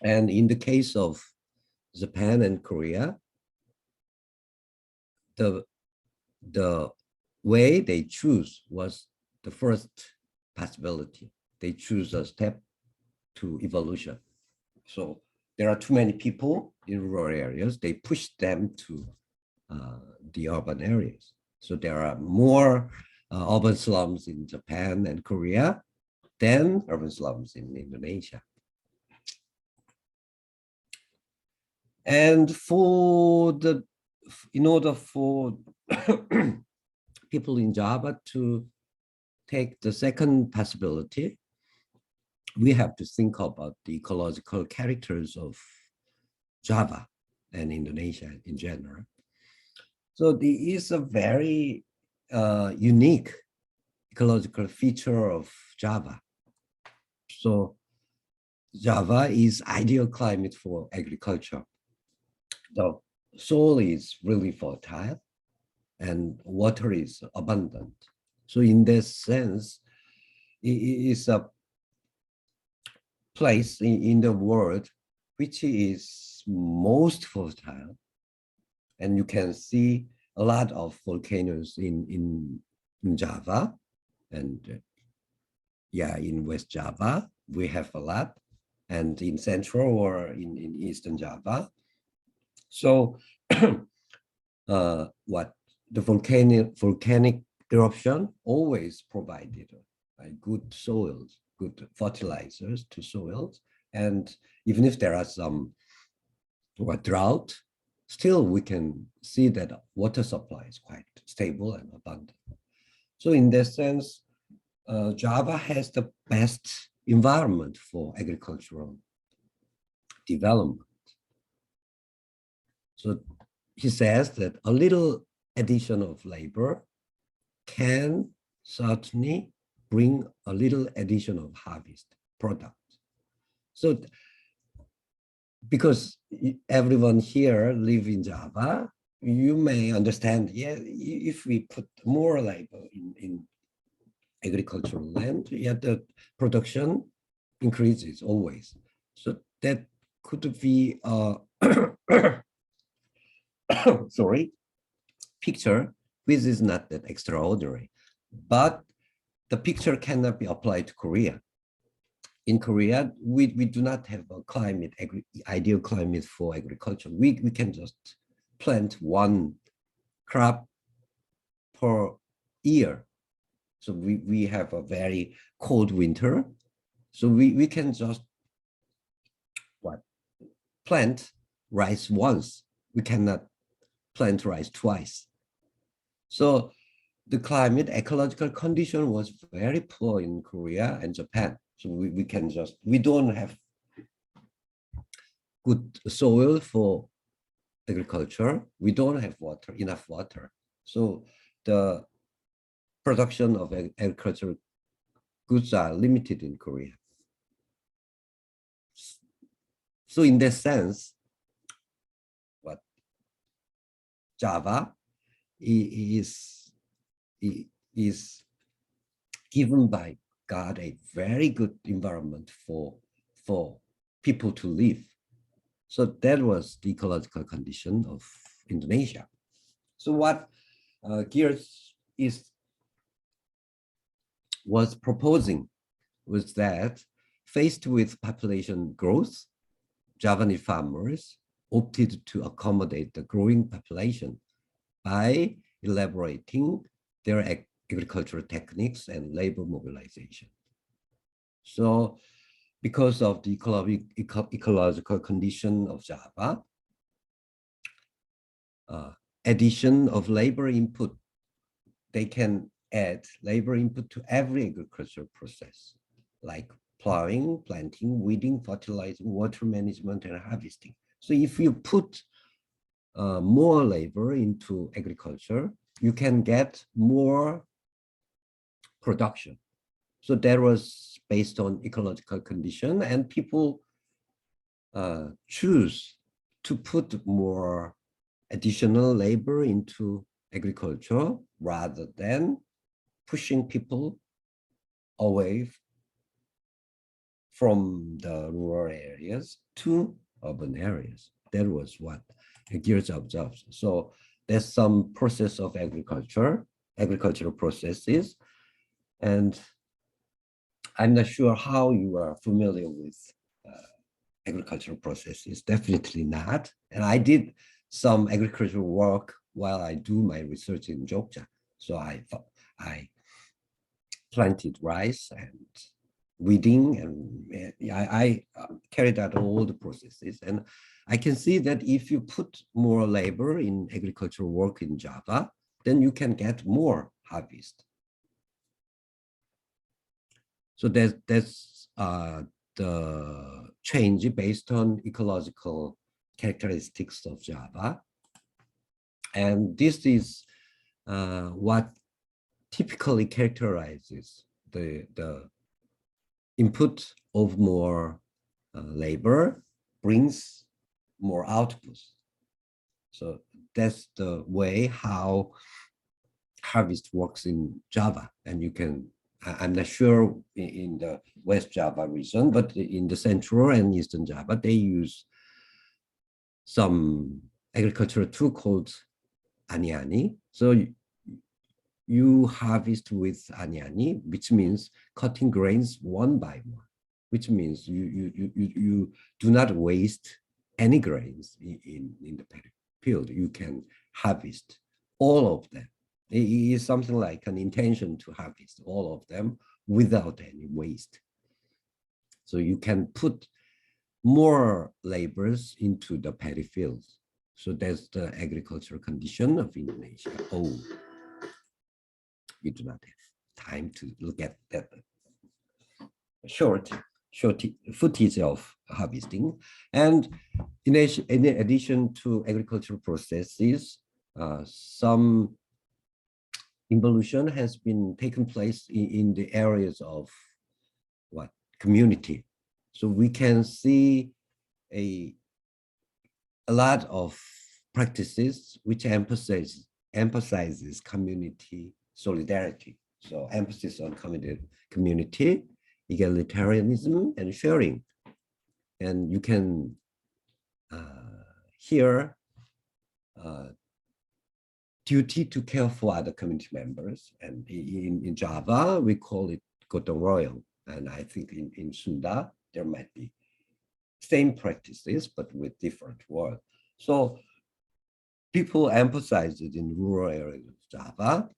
And in the case of Japan and Korea, the way they choose was the first possibility. They choose a step to evolution. So there are too many people in rural areas. They push them to the urban areas. So there are more urban slums in Japan and Korea than urban slums in Indonesia. And in order for people in Java to take the second possibility, we have to think about the ecological characters of Java and Indonesia in general. So there is a very unique ecological feature of Java. So Java is ideal climate for agriculture. The soil is really fertile and water is abundant. So in this sense, it is a place in the world which is most fertile. And you can see a lot of volcanoes in Java. And in West Java, we have a lot. And in Central or in Eastern Java. So the volcanic eruption always provided good soils, good fertilizers to soils. And even if there are some drought, still we can see that water supply is quite stable and abundant. So in that sense, Java has the best environment for agricultural development. So he says that a little addition of labor can certainly bring a little addition of harvest product. So because everyone here live in Java, you may understand, if we put more labor in agricultural land, the production increases always. So that could be a picture which is not that extraordinary, but the picture cannot be applied to Korea. In Korea, we do not have a ideal climate for agriculture. We can just plant one crop per year. So we have a very cold winter. So we can just plant rice once. We cannot plant rice twice. So the climate ecological condition was very poor in Korea and Japan. So we don't have good soil for agriculture. We don't have enough water. So the production of agricultural goods are limited in Korea. So in that sense, Java is given by God a very good environment for people to live. So that was the ecological condition of Indonesia. So what Gears was proposing was that faced with population growth, Javanese farmers opted to accommodate the growing population by elaborating their agricultural techniques and labor mobilization. So because of the ecological condition of Java, addition of labor input, they can add labor input to every agricultural process, like plowing, planting, weeding, fertilizing, water management, and harvesting. So if you put more labor into agriculture, you can get more production. So that was based on ecological condition, and people choose to put more additional labor into agriculture rather than pushing people away from the rural areas to urban areas. That was what Gears observes. So there's some process of agricultural processes, and I'm not sure how you are familiar with agricultural processes. Definitely not. And I did some agricultural work while I do my research in Jogja. So I planted rice and weeding, and I carried out all the processes. And I can see that if you put more labor in agricultural work in Java, then you can get more harvest. So that's the change based on ecological characteristics of Java. And this is what typically characterizes the input of more labor brings more output. So that's the way how harvest works in Java. And you can, I'm not sure in the West Java region, but in the Central and Eastern Java, they use some agricultural tool called aniani. So you harvest with aniani, which means cutting grains one by one, which means you do not waste any grains in the field. You can harvest all of them. It is something like an intention to harvest all of them without any waste. So you can put more labors into the paddy fields. So that's the agricultural condition of Indonesia. Oh, we do not have time to look at that short footage of harvesting. And in addition to agricultural processes, some involution has been taken place in the areas of community. So we can see a lot of practices which emphasizes community solidarity. So emphasis on community, egalitarianism, and sharing. And you can hear duty to care for other community members. And in Java, we call it gotong royong. And I think in Sunda, there might be same practices, but with different words. So people emphasize it in rural areas of Java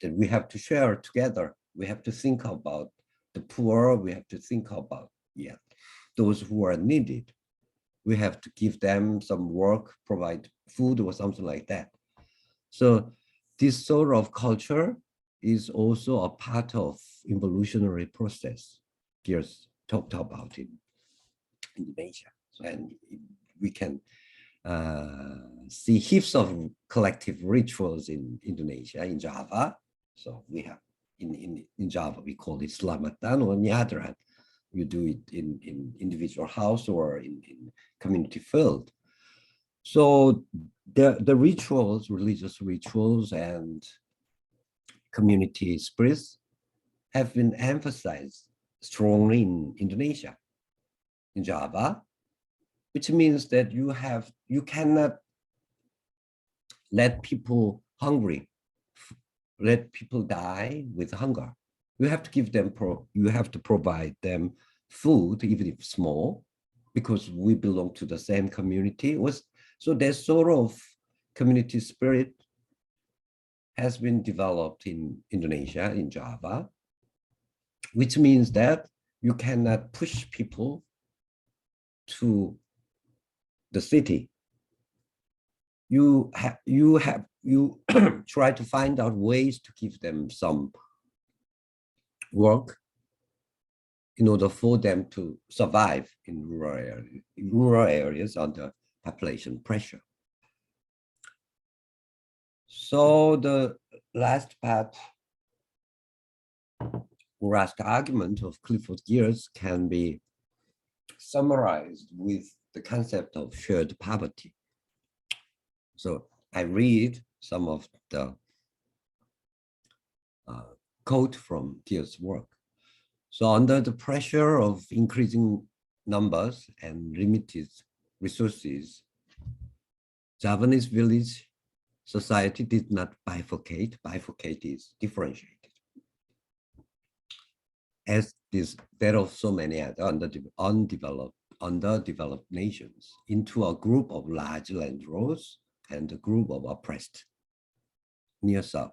that we have to share together. We have to think about the poor. We have to think about those who are needed. We have to give them some work, provide food or something like that. So this sort of culture is also a part of evolutionary process. Gears talked about in Indonesia. So, and we can see heaps of collective rituals in Indonesia, in Java. So we have in Java, we call it Selamatan or Nyadran. You do it in individual house or in community field. So the rituals, religious rituals and community spirits have been emphasized strongly in Indonesia, in Java, which means that you cannot let people hungry, let people die with hunger. You have to give them, you have to provide them food, even if small, because we belong to the same community. So that sort of community spirit has been developed in Indonesia, in Java, which means that you cannot push people to the city. You you try to find out ways to give them some work in order for them to survive in rural areas under population pressure. So the last part, last argument of Clifford Geertz can be summarized with the concept of shared poverty. So I read some of the quote from Geertz's work. So under the pressure of increasing numbers and limited resources, Javanese village society did not bifurcate. Bifurcate is differentiated. As that of so many other underdeveloped nations, into a group of large landlords and a group of oppressed near south.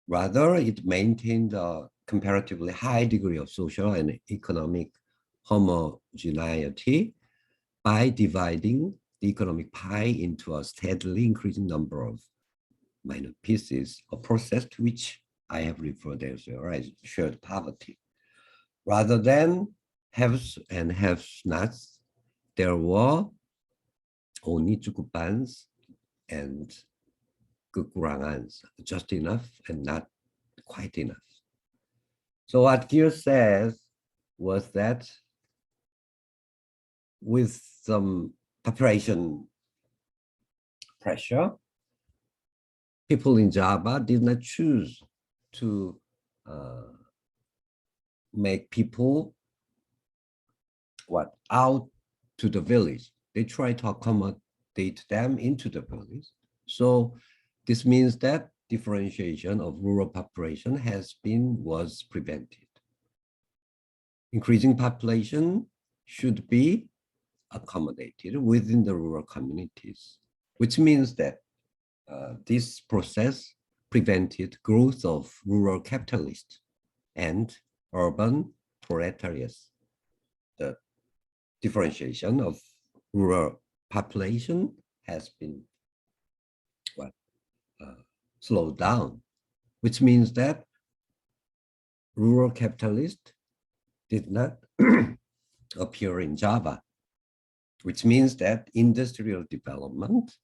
Rather, it maintained a comparatively high degree of social and economic homogeneity by dividing the economic pie into a steadily increasing number of minor pieces, a process to which I have referred as shared poverty. Rather than haves and have-nots, there were only cukupans and kekurangans, just enough and not quite enough. So what Geertz says was that with some population pressure, people in Java did not choose to make people out to the village. They try to accommodate them into the village. So this means that differentiation of rural population was prevented. Increasing population should be accommodated within the rural communities, which means that this process prevented growth of rural capitalists and urban proletariats. The differentiation of rural population has been slowed down, which means that rural capitalists did not appear in Java, which means that industrial development,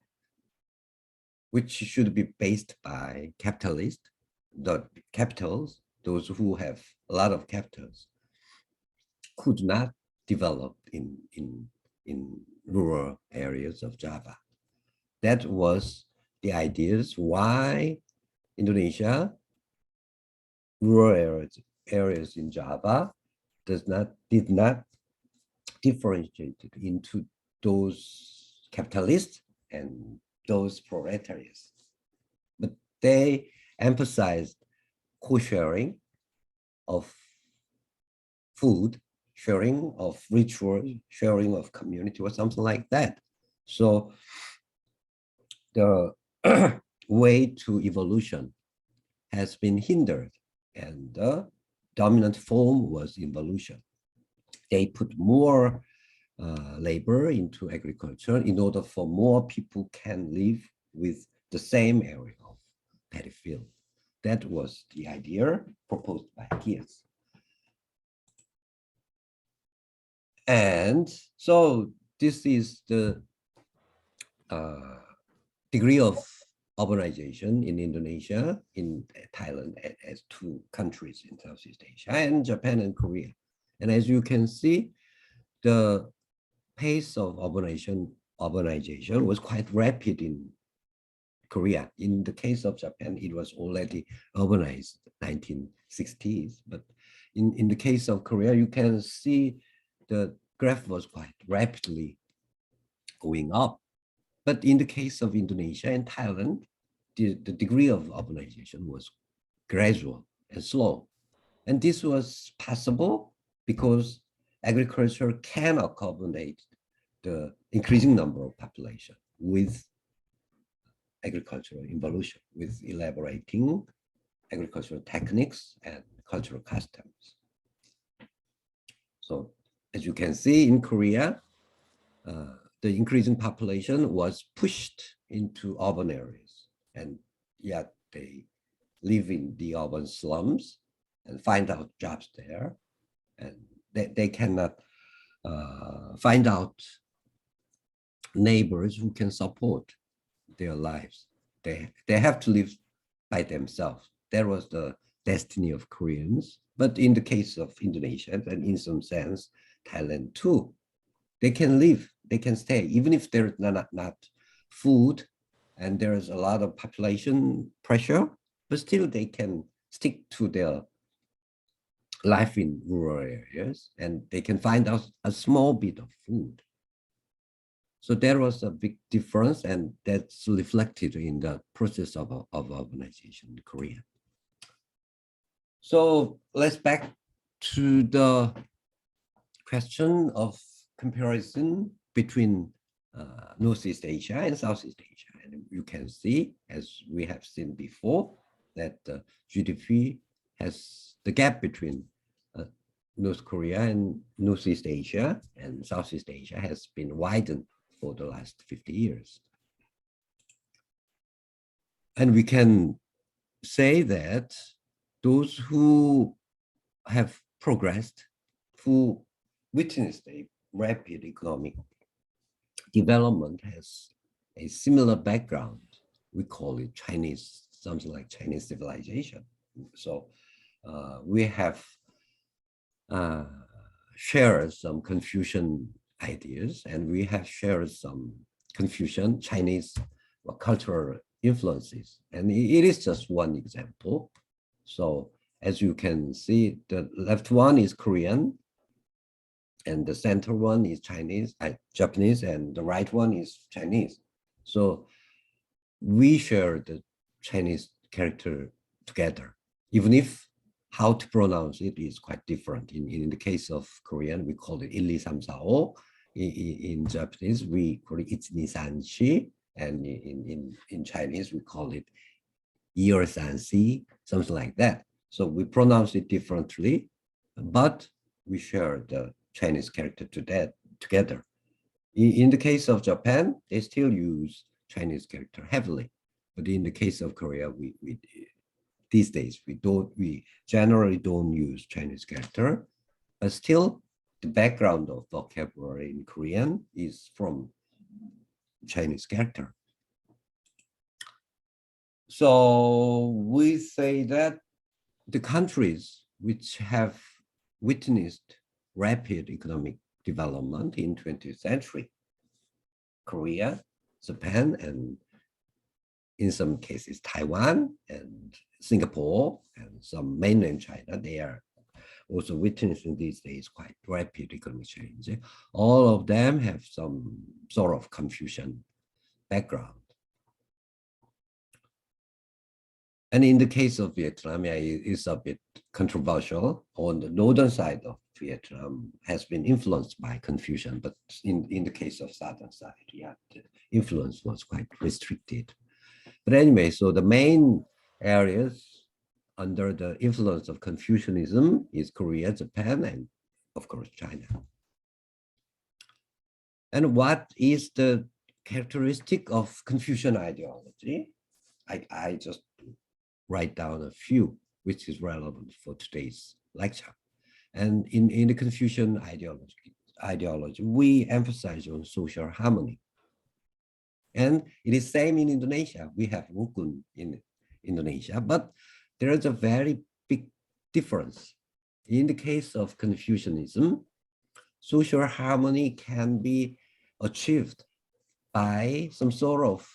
which should be based by capitalists, the capitals, those who have a lot of capitals, could not develop in rural areas of Java. That was the ideas why Indonesia, rural areas in Java did not differentiate into those capitalists and those proletariats, but they emphasized co-sharing of food, sharing of ritual, sharing of community, or something like that. So the way to evolution has been hindered, and the dominant form was evolution. They put more labor into agriculture in order for more people can live with the same area of paddy field. That was the idea proposed by Geertz. And so this is the degree of urbanization in Indonesia, in Thailand, as two countries in Southeast Asia, and Japan and Korea. And as you can see, the pace of urbanization was quite rapid in Korea. In the case of Japan, it was already urbanized 1960s. But in the case of Korea, you can see the graph was quite rapidly going up. But in the case of Indonesia and Thailand, the degree of urbanization was gradual and slow. And this was possible because agriculture can accommodate the increasing number of population with agricultural evolution, with elaborating agricultural techniques and cultural customs. So as you can see in Korea, the increasing population was pushed into urban areas. and yet they live in the urban slums and find out jobs there, and they cannot find out neighbors who can support their lives. They have to live by themselves. That was the destiny of Koreans. But in the case of Indonesia, and in some sense, Thailand too, they can live, they can stay, even if there's not food and there's a lot of population pressure, but still they can stick to their life in rural areas, and they can find out a small bit of food. So there was a big difference, and that's reflected in the process of urbanization in Korea. So let's back to the question of comparison between Northeast Asia and Southeast Asia. And you can see, as we have seen before, that the GDP has the gap between North Korea and Northeast Asia and Southeast Asia has been widened for the last 50 years. And we can say that those who have progressed, who witnessed a rapid economic development, has a similar background. We call it Chinese, something like Chinese civilization. So we have shared some Confucian ideas, and we have shared some Confucian Chinese cultural influences. And it is just one example. So as you can see, the left one is Korean, and the center one is Japanese, and the right one is Chinese. So we share the Chinese character together, even if how to pronounce it is quite different. In the case of Korean, we call it 1, 2, 3, 4. In Japanese, we call it 1, 2, 3, 4. And in Chinese, we call it 1, 2, 3, 4, something like that. So we pronounce it differently, but we share the Chinese character together. In the case of Japan, they still use Chinese character heavily. But in the case of Korea, these days, we generally don't use Chinese character, but still the background of vocabulary in Korean is from Chinese character. So we say that the countries which have witnessed rapid economic development in 20th century, Korea, Japan, and in some cases Taiwan and Singapore and some mainland China, they are also witnessing these days quite rapid economic change. All of them have some sort of Confucian background. And in the case of Vietnam, it's a bit controversial. On the northern side of Vietnam has been influenced by Confucian, but in the case of southern side, yeah, the influence was quite restricted. But anyway, so the main areas under the influence of Confucianism is Korea, Japan, and of course, China. And what is the characteristic of Confucian ideology? I just write down a few, which is relevant for today's lecture. And in the Confucian ideology, we emphasize on social harmony. And it is same in Indonesia. We have rukun in Indonesia, but there is a very big difference. In the case of Confucianism, social harmony can be achieved by some sort of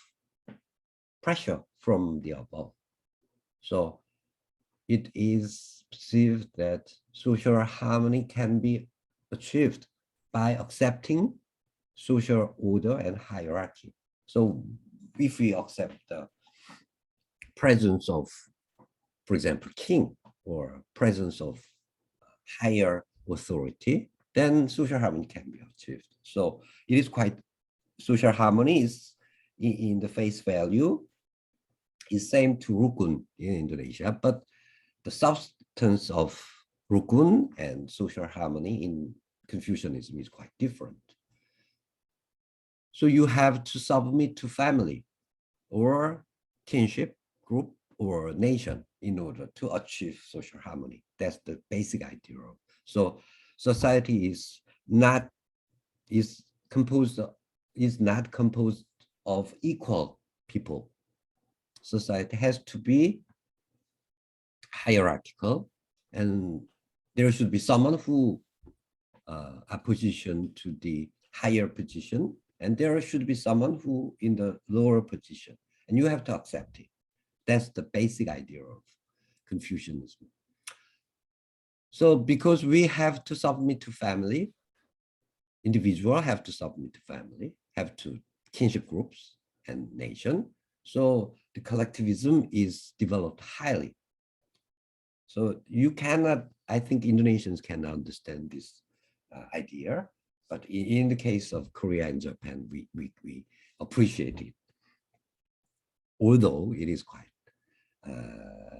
pressure from the above. So it is perceived that social harmony can be achieved by accepting social order and hierarchy. So if we accept the presence of, for example, king or presence of higher authority, then social harmony can be achieved. So it is quite, social harmony is in the face value is same to rukun in Indonesia, but the substance of rukun and social harmony in Confucianism is quite different. So you have to submit to family, or kinship group or nation in order to achieve social harmony. That's the basic idea. So society is not composed of equal people. Society has to be hierarchical, and there should be someone who are positioned to the higher position, and there should be someone who in the lower position, and you have to accept it. That's the basic idea of Confucianism. So because we have to submit to family, individual have to submit to family, have to kinship groups and nation. So the collectivism is developed highly. So you cannot, I think Indonesians can understand this idea, but in the case of Korea and Japan, we appreciate it. Although it is quite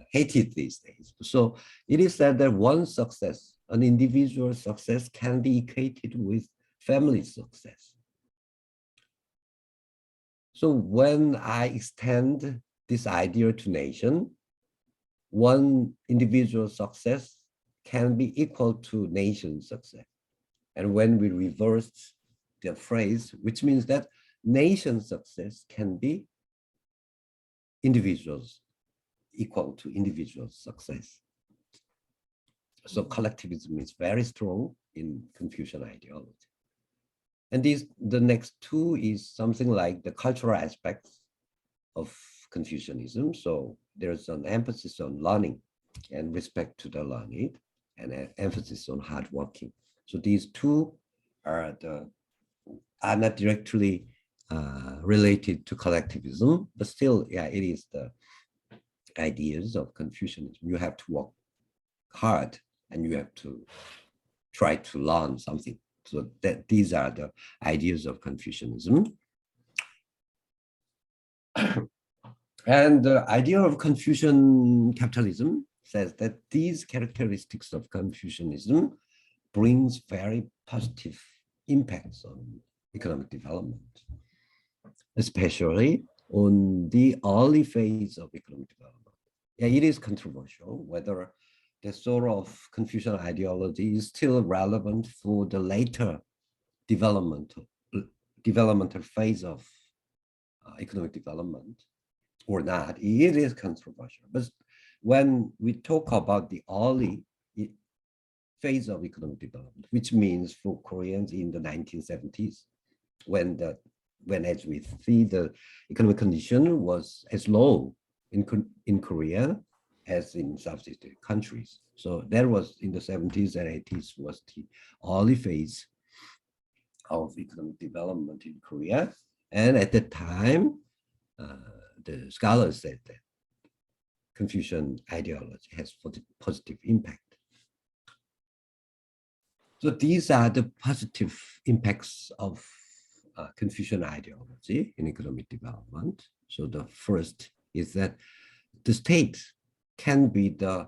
hated these days. So it is said that one success, an individual success, can be equated with family success. So when I extend this idea to nation, one individual success can be equal to nation success. And when we reverse the phrase, which means that nation success can be individuals equal to individual success. So collectivism is very strong in Confucian ideology. And the next two is something like the cultural aspects of Confucianism. So there's an emphasis on learning and respect to the learned, and an emphasis on hard working. So these two are not directly related to collectivism, but still, yeah, it is the ideas of Confucianism. You have to work hard and you have to try to learn something. So that these are the ideas of Confucianism. And the idea of Confucian capitalism says that these characteristics of Confucianism brings very positive impacts on economic development, especially on the early phase of economic development. Yeah, it is controversial whether the sort of Confucian ideology is still relevant for the later developmental phase of economic development or not. It is controversial. But when we talk about the early phase of economic development, which means for Koreans in the 1970s, when as we see the economic condition was as low in Korea as in Southeast countries. So that was in the 70s and 80s was the early phase of economic development in Korea. And at that time, the scholars said that Confucian ideology has positive impact. So these are the positive impacts of Confucian ideology in economic development. So the first is that the state can be the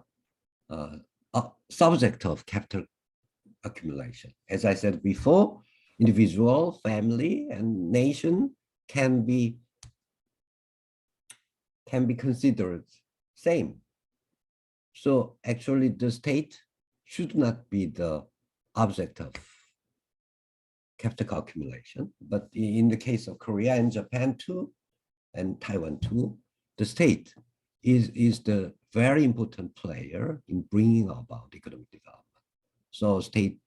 subject of capital accumulation. As I said before, individual, family, and nation can be considered same. So actually the state should not be the object of capital accumulation, but in the case of Korea and Japan too, and Taiwan too, the state is the very important player in bringing about economic development. So states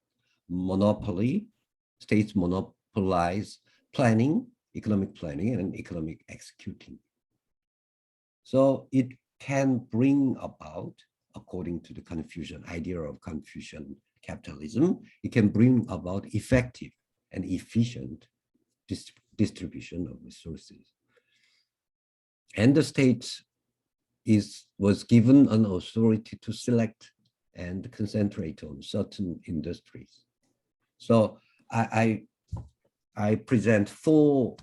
monopolize planning, economic planning, and economic executing. So it can bring about, according to the Confucian idea of Confucian capitalism, it can bring about effective and efficient distribution of resources. And the state was given an authority to select and concentrate on certain industries. So I present four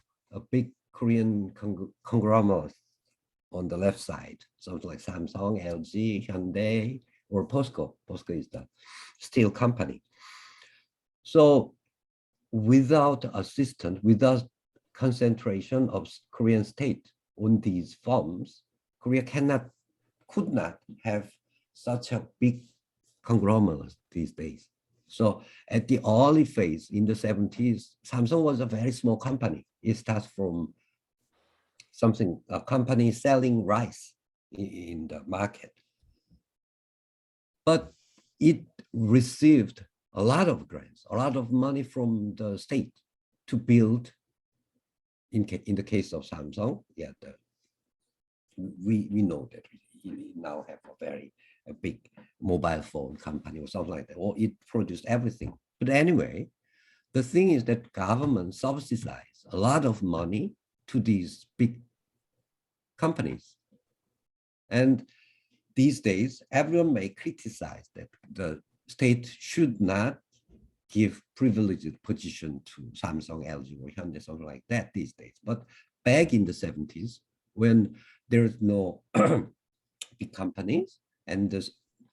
big Korean conglomerates on the left side, something like Samsung, LG, Hyundai, or POSCO. POSCO is the steel company. So without assistance, without concentration of Korean state on these firms, Korea could not have such a big conglomerate these days. So at the early phase in the 70s, Samsung was a very small company. It starts from a company selling rice in the market. But it received a lot of grants, a lot of money from the state to build, in the case of Samsung, yeah, we know that we now have a big mobile phone company or something like that, or it produced everything. But anyway, the thing is that government subsidized a lot of money to these big companies. And these days, everyone may criticize that the state should not give privileged position to Samsung, LG, or Hyundai, something like that these days. But back in the 70s, when there's no big companies and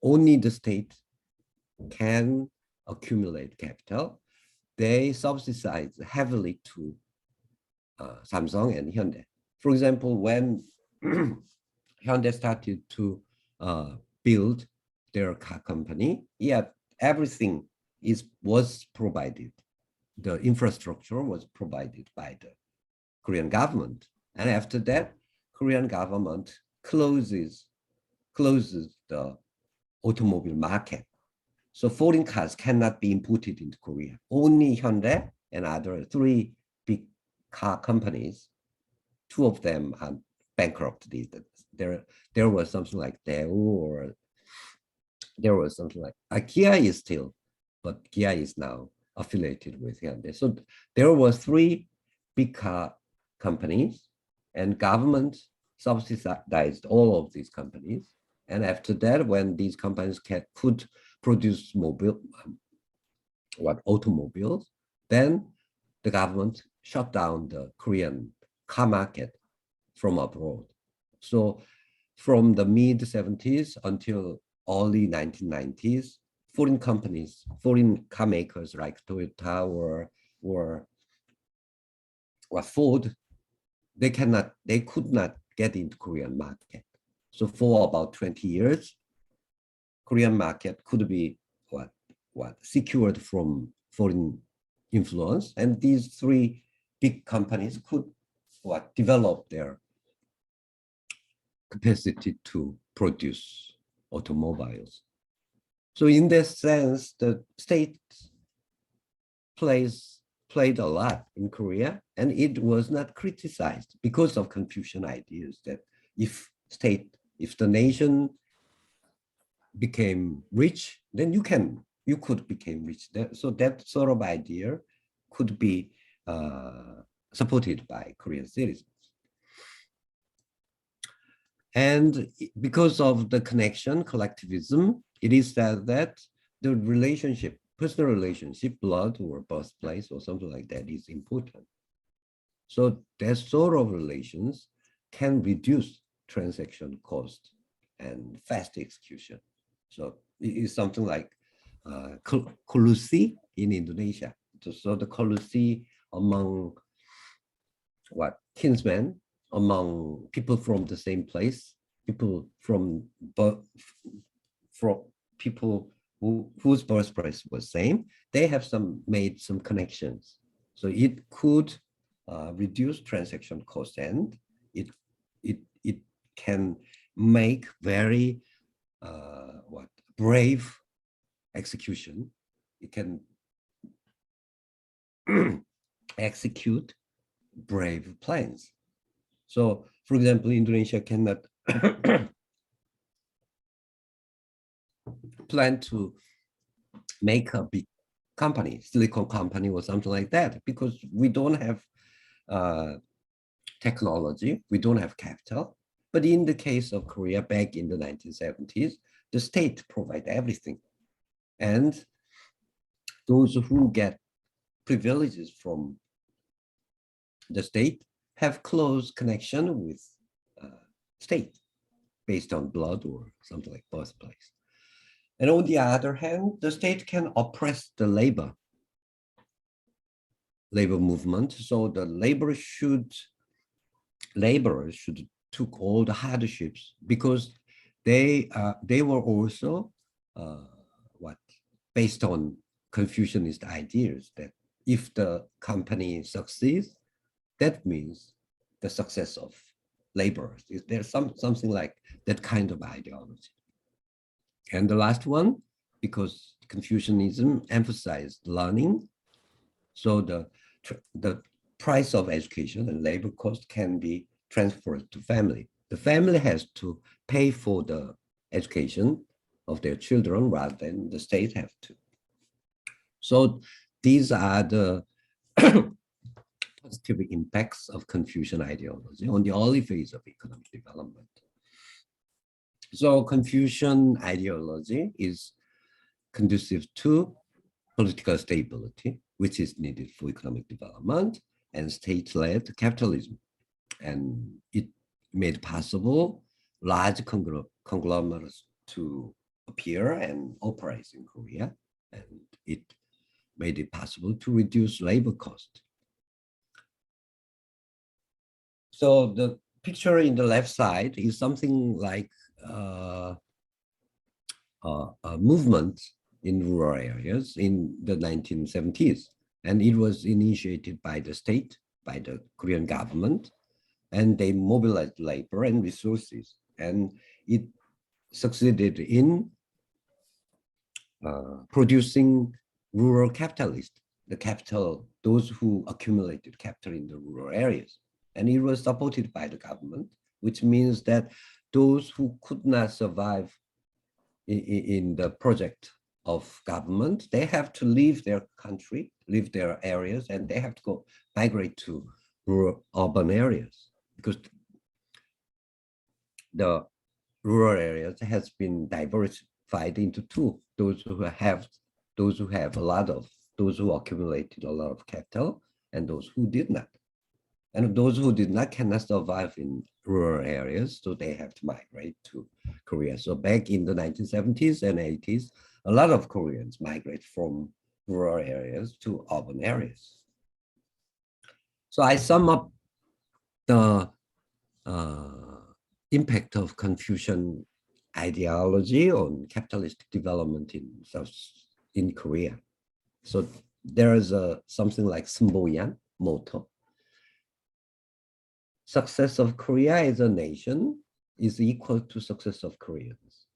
only the state can accumulate capital, they subsidize heavily to Samsung and Hyundai. For example, when Hyundai started to build their car company, yeah, everything was provided. The infrastructure was provided by the Korean government. And after that, Korean government closes the automobile market. So foreign cars cannot be imported into Korea. Only Hyundai and other 3 big car companies, 2 of them are bankrupt these days. There was something like Daewoo, or there was something like Kia is still, but Kia is now affiliated with Hyundai. So there were 3 big car companies, and government subsidized all of these companies. And after that, when these companies could produce automobiles, then the government shut down the Korean car market from abroad. So from the mid 70s until early 1990s, foreign companies, foreign car makers like Toyota or Ford, they could not get into Korean market. So for about 20 years, Korean market could be secured from foreign influence, and these 3 big companies could develop their capacity to produce automobiles. So in that sense, the state played a lot in Korea, and it was not criticized because of Confucian ideas that if the nation became rich, then you could become rich. So that sort of idea could be supported by Korean citizens. And because of the connection, collectivism, it is said that the relationship, personal relationship, blood or birthplace or something like that is important. So that sort of relations can reduce transaction cost and fast execution. So it is something like kolusi in Indonesia. So the kolusi among kinsmen, among people from the same place, people from people whose birthplace was same, they have made some connections. So it could reduce transaction cost, and it can make very brave execution. It can execute brave plans. So, for example, Indonesia cannot plan to make a big company, silicon company or something like that, because we don't have technology, we don't have capital. But in the case of Korea back in the 1970s, the state provides everything. And those who get privileges from the state have close connection with state based on blood or something like birthplace. And on the other hand, the state can oppress the labor movement. So the labor should laborers should took all the hardships because they were also based on Confucianist ideas that if the company succeeds, that means the success of laborers. Is there something like that kind of ideology? And the last one, because Confucianism emphasized learning, so the price of education and labor cost can be transferred to family. The family has to pay for the education of their children rather than the state have to. So these are the positive impacts of Confucian ideology on the early phase of economic development. So Confucian ideology is conducive to political stability, which is needed for economic development, and state-led capitalism. And it made possible large conglomerates to appear and operate in Korea, and it made it possible to reduce labor cost. So the picture in the left side is something like a movement in rural areas in the 1970s. And it was initiated by the state, by the Korean government, and they mobilized labor and resources. And it succeeded in producing rural capitalists, the capital, those who accumulated capital in the rural areas. And it was supported by the government, which means that those who could not survive in the project of government, they have to leave their country, leave their areas, and they have to go migrate to rural urban areas, because the rural areas has been diversified into two: those who have those who accumulated a lot of capital, and those who did not. And those who did not cannot survive in rural areas, so they have to migrate to Korea. So back in the 1970s and 80s, a lot of Koreans migrate from rural areas to urban areas. So I sum up the impact of Confucian ideology on capitalistic development in Korea. So there is something like Smboyan motto. Success of Korea as a nation is equal to success of Koreans.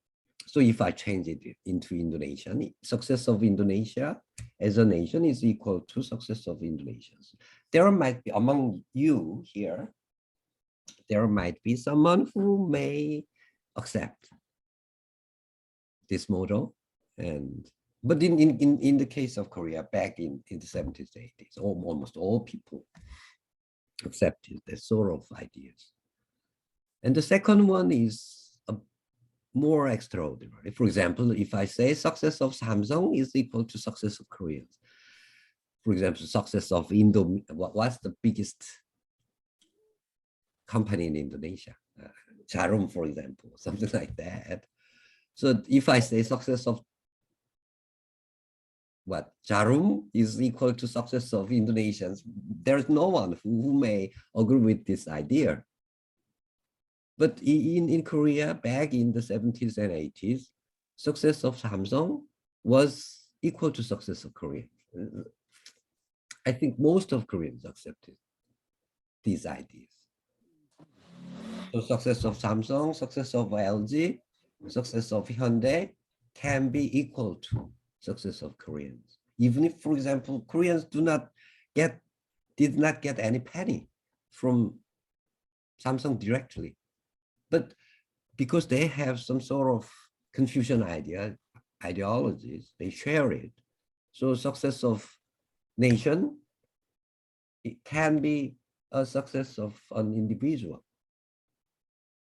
So if I change it into Indonesian, success of Indonesia as a nation is equal to success of Indonesians. There might be among you here, there might be someone who may accept this model, but in the case of Korea back in the 70s, 80s, almost all people accepted that sort of ideas. And the second one is more extraordinary. For example, if I say success of Samsung is equal to success of Koreans. For example, success of what's the biggest company in Indonesia? Jarum, for example, something like that. So if I say success of Jarum is equal to success of Indonesians, there's no one who may agree with this idea. But in Korea, back in the 70s and 80s, success of Samsung was equal to success of Korea. I think most of Koreans accepted these ideas. So success of Samsung, success of LG, success of Hyundai can be equal to success of Koreans. Even if, for example, Koreans did not get any penny from Samsung directly. But because they have some sort of Confucian ideologies, they share it. So success of nation, it can be a success of an individual.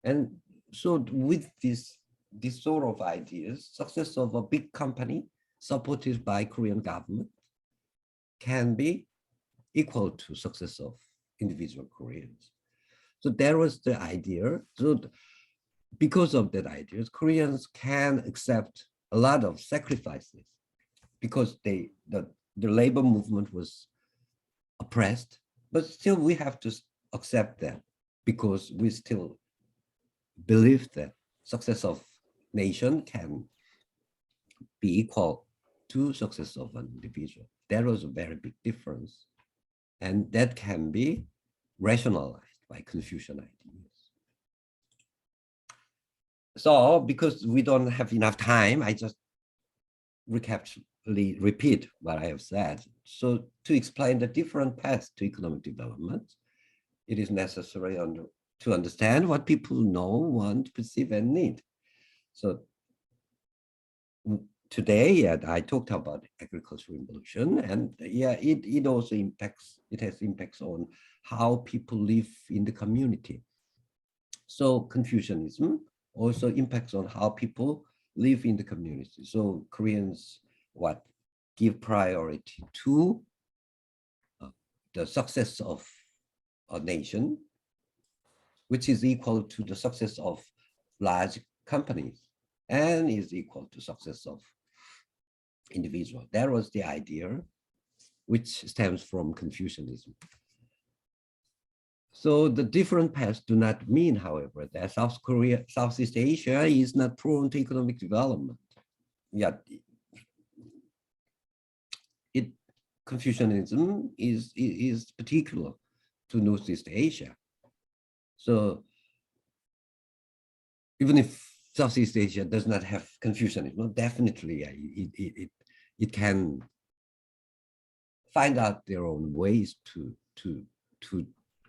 And so with this sort of ideas, success of a big company supported by Korean government can be equal to success of individual Koreans. So there was the idea. So because of that idea, Koreans can accept a lot of sacrifices because the labor movement was oppressed, but still we have to accept that. because we still believe that success of nation can be equal to success of an individual. That was a very big difference. And that can be rationalized by Confucian ideas. So because we don't have enough time, I just repeat what I have said. So to explain the different paths to economic development, it is necessary to understand what people know, want, perceive, and need. So today, I talked about agricultural revolution, and it also has impacts on how people live in the community. So Confucianism also impacts on how people live in the community. So Koreans give priority to the success of a nation, which is equal to the success of large companies and is equal to success of individual. That was the idea which stems from Confucianism. So the different paths do not mean, however, that Southeast Asia is not prone to economic development. Yet, Confucianism is particular to Northeast Asia. So even if Southeast Asia does not have Confucianism, definitely it can find out their own ways to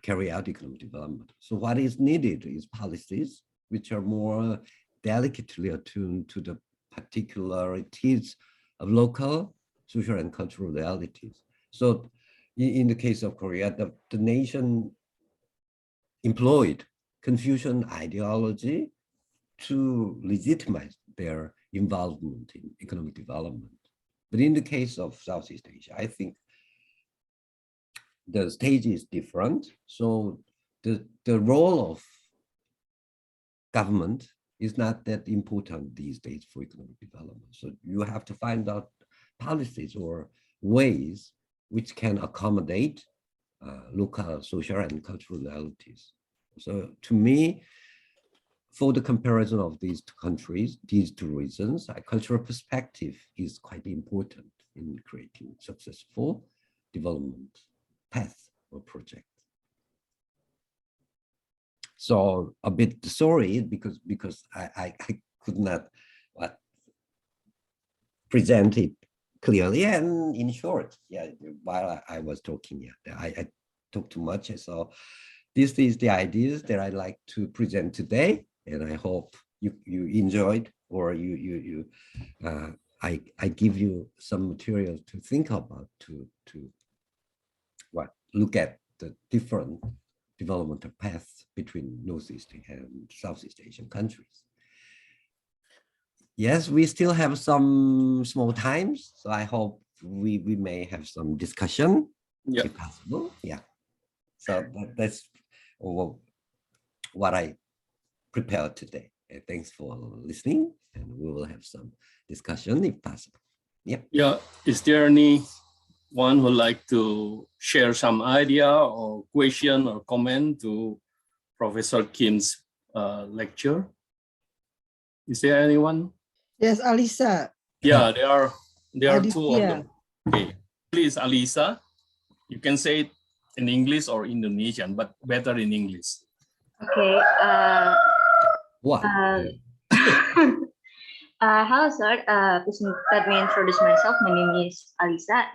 carry out economic development. So what is needed is policies which are more delicately attuned to the particularities of local, social, and cultural realities. So in the case of Korea, the nation employed Confucian ideology to legitimize their involvement in economic development. But in the case of Southeast Asia, I think the stage is different. So the role of government is not that important these days for economic development. So you have to find out policies or ways which can accommodate local, social, and cultural realities. So to me, for the comparison of these two countries, these two reasons, a cultural perspective is quite important in creating successful development path or project. So a bit sorry because I could not present it clearly and in short. Yeah, while I was talking, I talked too much. So this is the ideas that I like to present today, and I hope you enjoyed, or I give you some material to think about to look at the different developmental paths between Northeast and Southeast Asian countries. Yes, we still have some small times, so I hope we may have some discussion if possible. Yeah, so that's what I prepared today. Thanks for listening, and we will have some discussion if possible. Yeah. Is there anyone who would like to share some idea or question or comment to Professor Kim's lecture? Is there anyone? Yes, Alisa. Yeah, there are two of Aditya. them. Okay, please, Alisa, you can say it in English or Indonesian, but better in English. Okay. What? Hello, sir. Please let me introduce myself. My name is Alisa.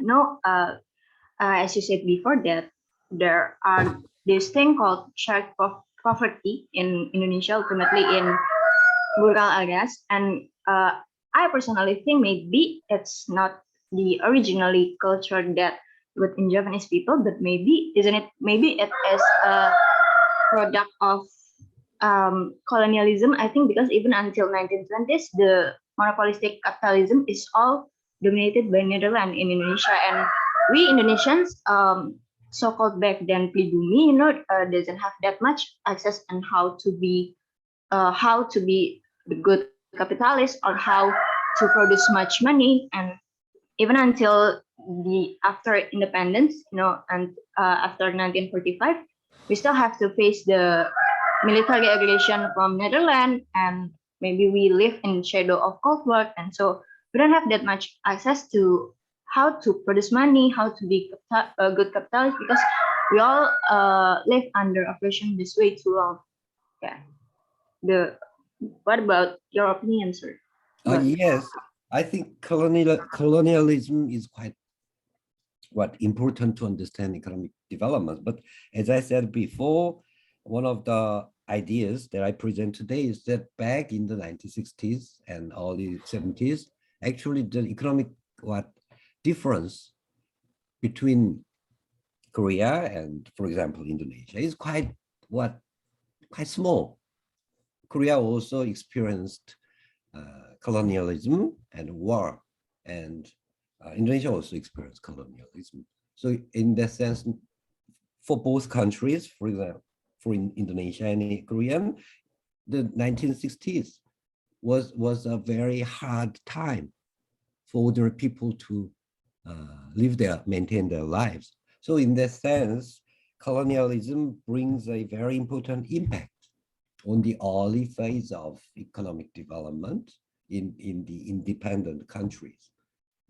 As you said before, that there are this thing called child poverty in Indonesia, ultimately in rural areas, and I personally think maybe it's not the originally culture that within Japanese people, but maybe isn't it? Maybe it is a product of colonialism. I think because even until 1920s, the monopolistic capitalism is all dominated by Netherlands in Indonesia, and we Indonesians, so-called back then pribumi, doesn't have that much access on how to be the good capitalist or how to produce much money. And even until after independence, and after 1945, we still have to face the military aggression from Netherlands, and maybe we live in shadow of Cold War, and so we don't have that much access to how to produce money, how to be a good capitalist, because we all live under oppression this way too long. Yeah. What about your opinion, sir? Yes, I think colonialism is quite important to understand economic development. But as I said before, one of the ideas that I present today is that back in the 1960s and early 70s, actually the economic difference between Korea and, for example, Indonesia is quite small. Korea also experienced colonialism and war, and Indonesia also experienced colonialism. So in that sense, for both countries, for example, for Indonesia and Korea, the 1960s was a very hard time for ordinary people to maintain their lives. So in that sense, colonialism brings a very important impact on the early phase of economic development in the independent countries.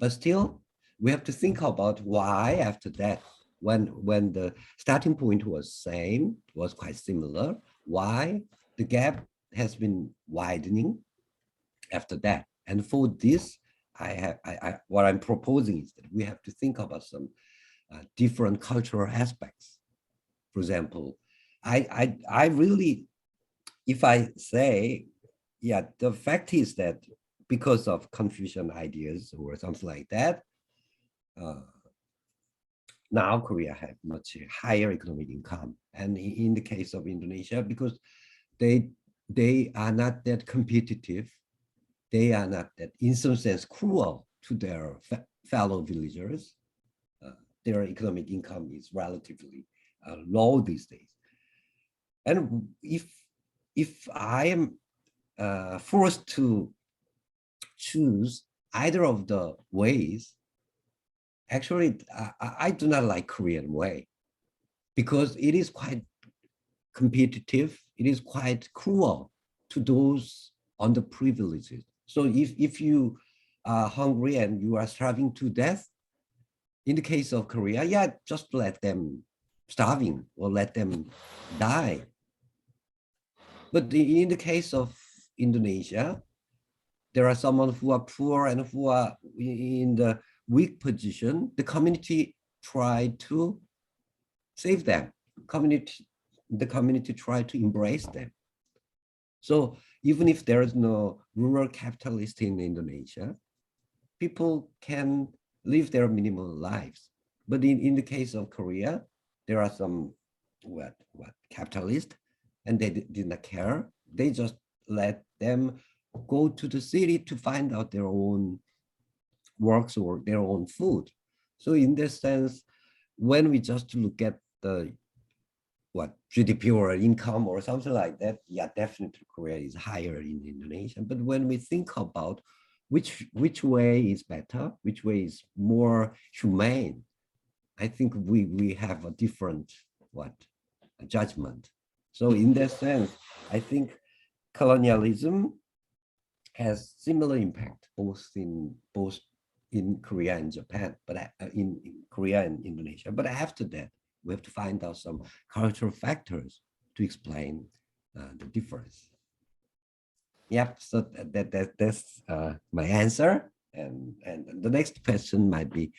But still, we have to think about why after that, when the starting point was quite similar, why the gap has been widening after that. And for this, what I'm proposing is that we have to think about some different cultural aspects. For example, I really, if I say, yeah, the fact is that because of Confucian ideas or something like that, now Korea has much higher economic income. And in the case of Indonesia, because they are not that competitive, they are not that, in some sense, cruel to their fellow villagers. Their economic income is relatively low these days. And if I am forced to choose either of the ways, actually, I do not like Korean way, because it is quite competitive. It is quite cruel to those underprivileged. So if you are hungry and you are starving to death, in the case of Korea, yeah, just let them starving or let them die. But in the case of Indonesia, there are someone who are poor and who are in the weak position. The community tried to save them. The community tried to embrace them. So even if there is no rural capitalist in Indonesia, people can live their minimal lives. But in the case of Korea, there are some capitalists, and they did not care. They just let them go to the city to find out their own works or their own food. So in this sense, when we just look at the GDP or income or something like that, yeah, definitely Korea is higher in Indonesia. But when we think about which way is better, which way is more humane, I think we have a different judgment. So in that sense, I think colonialism has similar impact both in Korea and Japan, but in Korea and Indonesia. But after that, we have to find out some cultural factors to explain the difference. Yep. So that's my answer. And the next question might be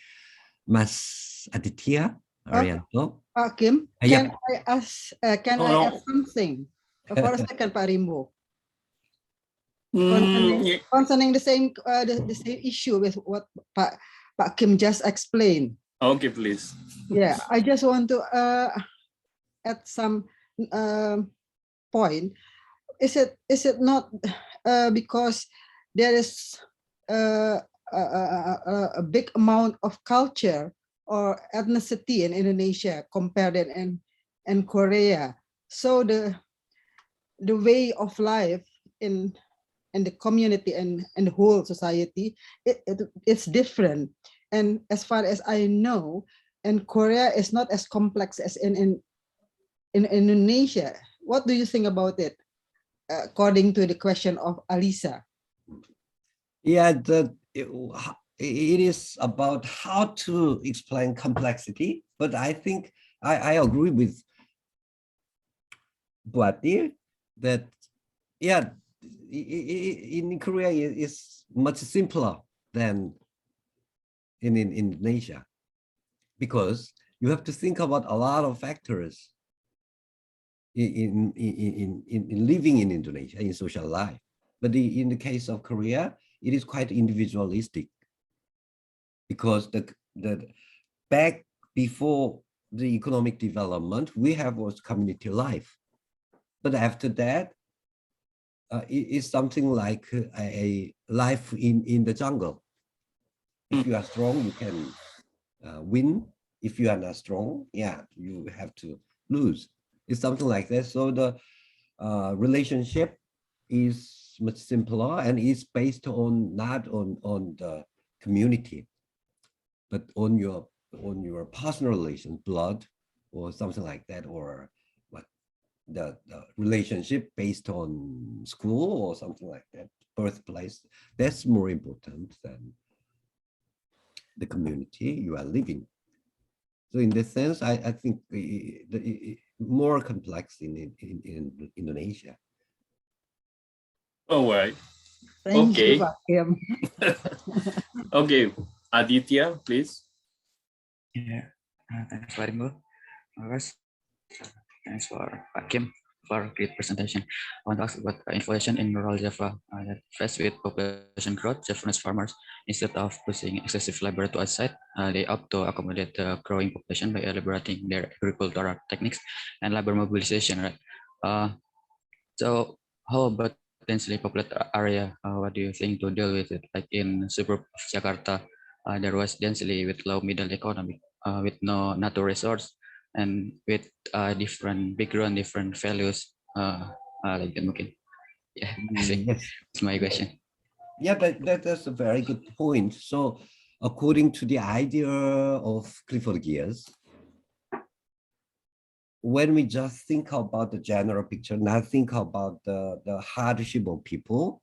Mas Aditya Arianto. Pak Kim, Yep. can I ask? Can I add something for a second, Pak Rimbo? Concerning the same issue with what Pak Kim just explained. Okay, please. Yeah, I just want to add some point. Is it not because there is a big amount of culture or ethnicity in Indonesia compared in Korea? So the way of life in the community and the whole society, it's different. And as far as I know, in Korea is not as complex as in in Indonesia. What do you think about it, according to the question of Alisa? Yeah, it is about how to explain complexity, but I think I agree with Buati that, yeah, in Korea it's much simpler than in Indonesia, because you have to think about a lot of factors in living in Indonesia, in social life. But in the case of Korea, it is quite individualistic, because the back before the economic development, we have was community life. But after that, it is something like a life in the jungle. If you are strong, you can win. If you are not strong, yeah, you have to lose. It's something like that. So the relationship is much simpler, and it's based on not on the community, but on your personal relation, blood, or something like that, or what the relationship based on school or something like that, birthplace. That's more important than the community you are living. So in this sense, I think more complex in Indonesia. All right. Thank Okay. you, Pak Kim. Okay, Aditya, please. Yeah, thanks for letting go. Guys, thanks for Pak Kim for a great presentation. I want to ask about inflation in rural Java. That faced with population growth, Javanese farmers, instead of pushing excessive labor to outside, they opt to accommodate the growing population by elaborating their agricultural techniques and labor mobilization. Right. So how about densely populated area? What do you think to deal with it? Like in suburb of Jakarta, there was densely with low middle economy, with no natural resource, and with different background, different values, like that mungkin. Yeah, I think Yes. that's my question. Yeah, that's a very good point. So according to the idea of Clifford Geer's, when we just think about the general picture, not think about the hardship of people,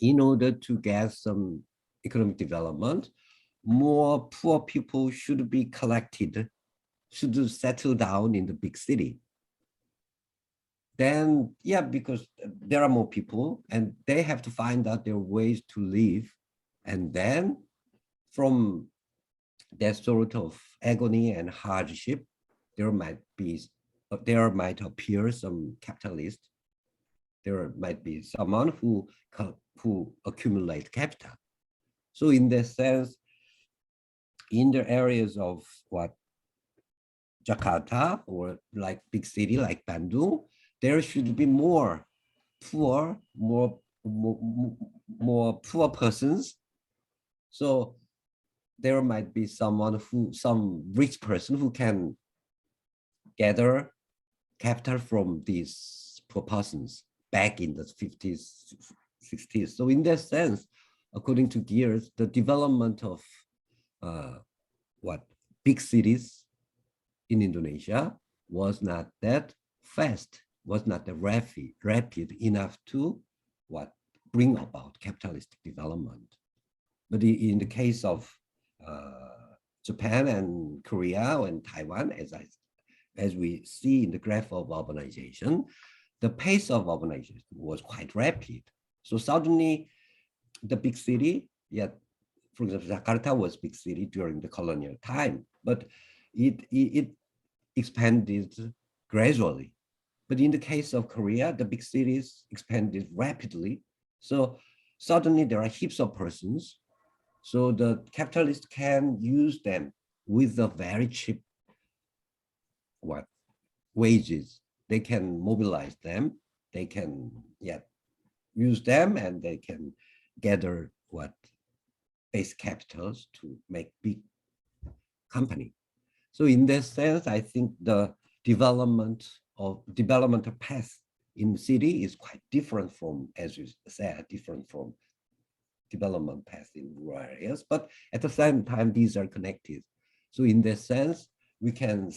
in order to get some economic development, more poor people should be collected, should settle down in the big city. Then, yeah, because there are more people and they have to find out their ways to live. And then from that sort of agony and hardship, there might appear some capitalist. There might be someone who accumulate capital. So in that sense, in the areas of what Jakarta or like big city like Bandung, there should be more poor persons. So there might be some rich person who can gather capital from these poor persons back in the 50s, 60s. So in that sense, according to Geer's, the development of big cities in Indonesia was not that fast, was not that rapid enough to bring about capitalistic development. But in the case of Japan and Korea and Taiwan, as we see in the graph of urbanization, the pace of urbanization was quite rapid. So suddenly the big city, for example, Jakarta was big city during the colonial time, but it expanded gradually. But in the case of Korea, the big cities expanded rapidly. So suddenly there are heaps of persons. So the capitalists can use them with a very cheap wages. They can mobilize them. They can use them, and they can gather base capitals to make big company. So in that sense, I think the developmental path in the city is quite different from, as you said, different from development path in rural areas. But at the same time, these are connected. So in that sense, we can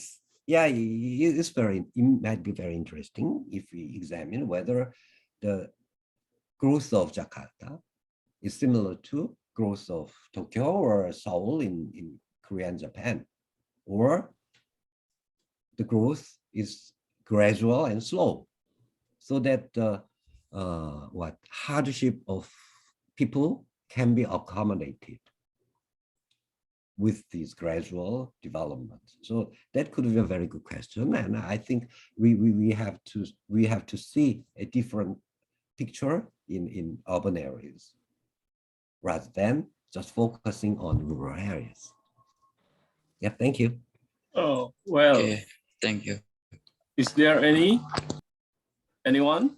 Yeah, it might be very interesting if we examine whether the growth of Jakarta is similar to growth of Tokyo or Seoul in Korea and Japan, or the growth is gradual and slow, so that hardship of people can be accommodated with these gradual developments. So that could be a very good question, and I think we have to see a different picture in urban areas rather than just focusing on rural areas. Yeah, thank you. Oh, well, Okay, thank you. is there anyone?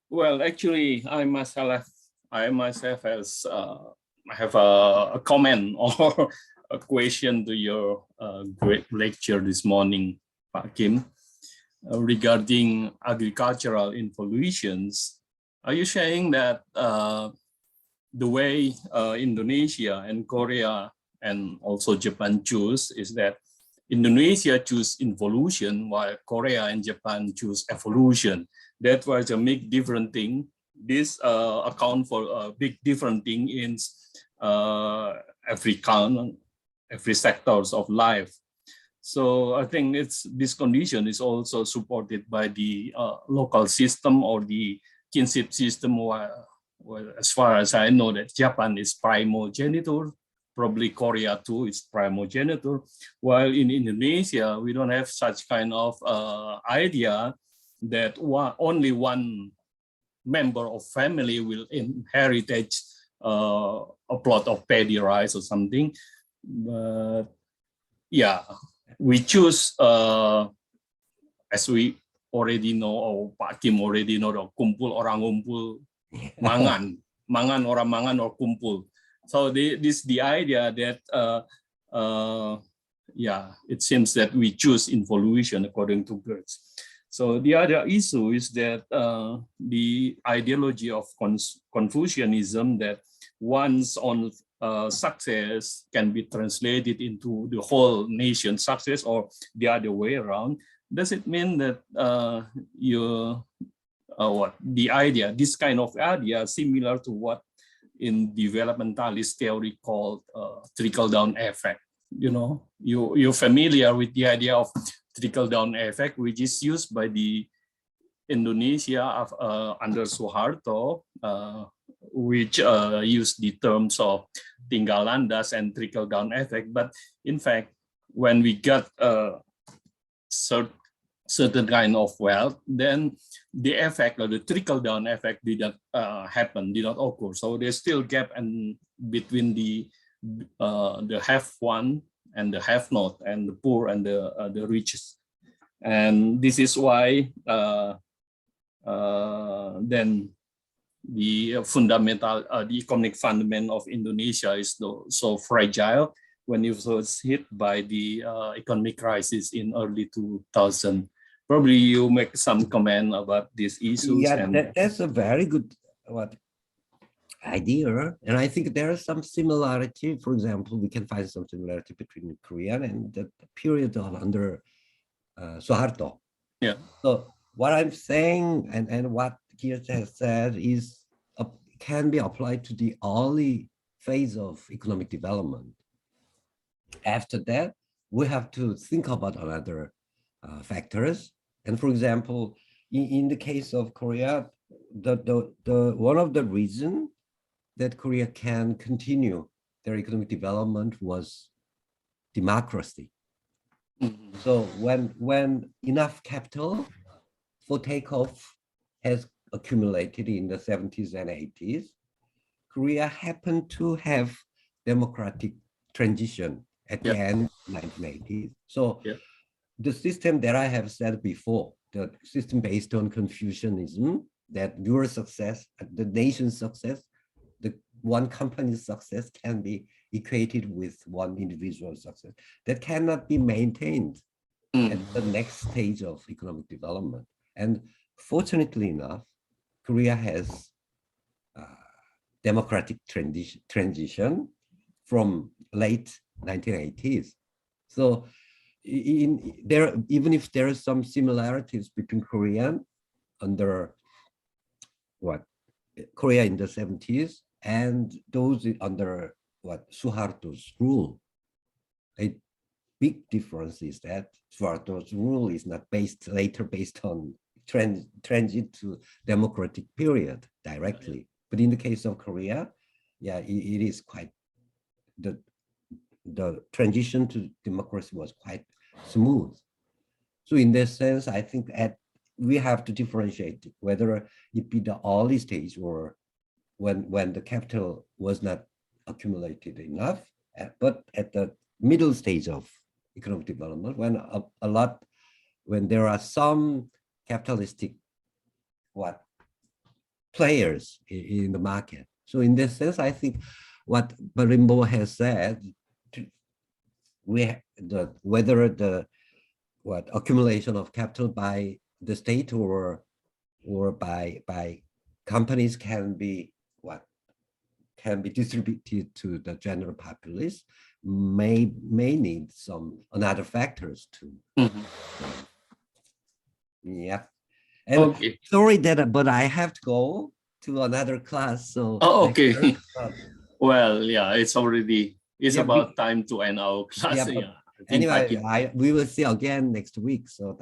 Well, actually, I myself has have a comment or a question to your great lecture this morning, Pak Kim, regarding agricultural involutions. Are you saying that the way Indonesia and Korea and also Japan choose is that Indonesia choose involution while Korea and Japan choose evolution? That was a big different thing. This account for a big different thing in every sectors of life. So I think this condition is also supported by the local system or the kinship system. Well, as far as I know, that Japan is primogenitor, probably Korea too is primogenitor, while in Indonesia we don't have such kind of idea that only one member of family will inherit a plot of paddy rice or something. But yeah, we choose as we already know, or Pak Kim already know, kumpul orang ngumpul, mangan orang mangan or kumpul. So this the idea that yeah, it seems that we choose involution according to Gertz. So the other issue is that the ideology of Confucianism, that one's own success can be translated into the whole nation's success, or the other way around. Does it mean that the idea, this kind of idea, similar to what in developmentalist theory called trickle-down effect? You know, you're familiar with the idea of trickle-down effect, which is used by the Indonesia under Suharto, which use the terms of tinggal landas and trickle-down effect. But in fact, when we got certain kind of wealth, then the effect or the trickle-down effect did not happen, did not occur. So there's still gap between the have-one and the have-not, and the poor and the richest. And this is why then the fundamental, the economic fundament of Indonesia is so fragile when it was hit by the economic crisis in early 2000. Probably you make some comment about these issues. Yeah, and that's a very good idea, and I think there is some similarity. For example, we can find some similarity between Korean and the period of under Suharto. Yeah. So what I'm saying and what Geert has said is can be applied to the early phase of economic development. After that, we have to think about other factors. And for example, in the case of Korea, the one of the reasons that Korea can continue their economic development was democracy. Mhm. So when enough capital for takeoff has accumulated in the 70s and 80s, Korea happened to have democratic transition at the end of 1980s. So the system that I have said before, the system based on Confucianism, that your success, the nation's success, the one company's success can be equated with one individual's success. That cannot be maintained at the next stage of economic development. And fortunately enough, Korea has democratic transition from late 1980s. So even if there are some similarities between Korean under Korea in the 70s and those under Suharto's rule. A big difference is that Suharto's rule is not later based on transit to democratic period directly. But in the case of Korea, yeah, it is quite, the transition to democracy was quite smooth. So in that sense, I think we have to differentiate whether it be the early stage or when the capital was not accumulated enough, but at the middle stage of economic development, when there are some capitalistic players in the market. So in this sense, I think what Barimbo has said, whether the accumulation of capital by the state or by companies can be distributed to the general populace may need some other factors too. Yeah. And Okay. sorry but I have to go to another class. So okay. Well, yeah, it's about time to end our class. Yeah, anyway, we will see again next week. So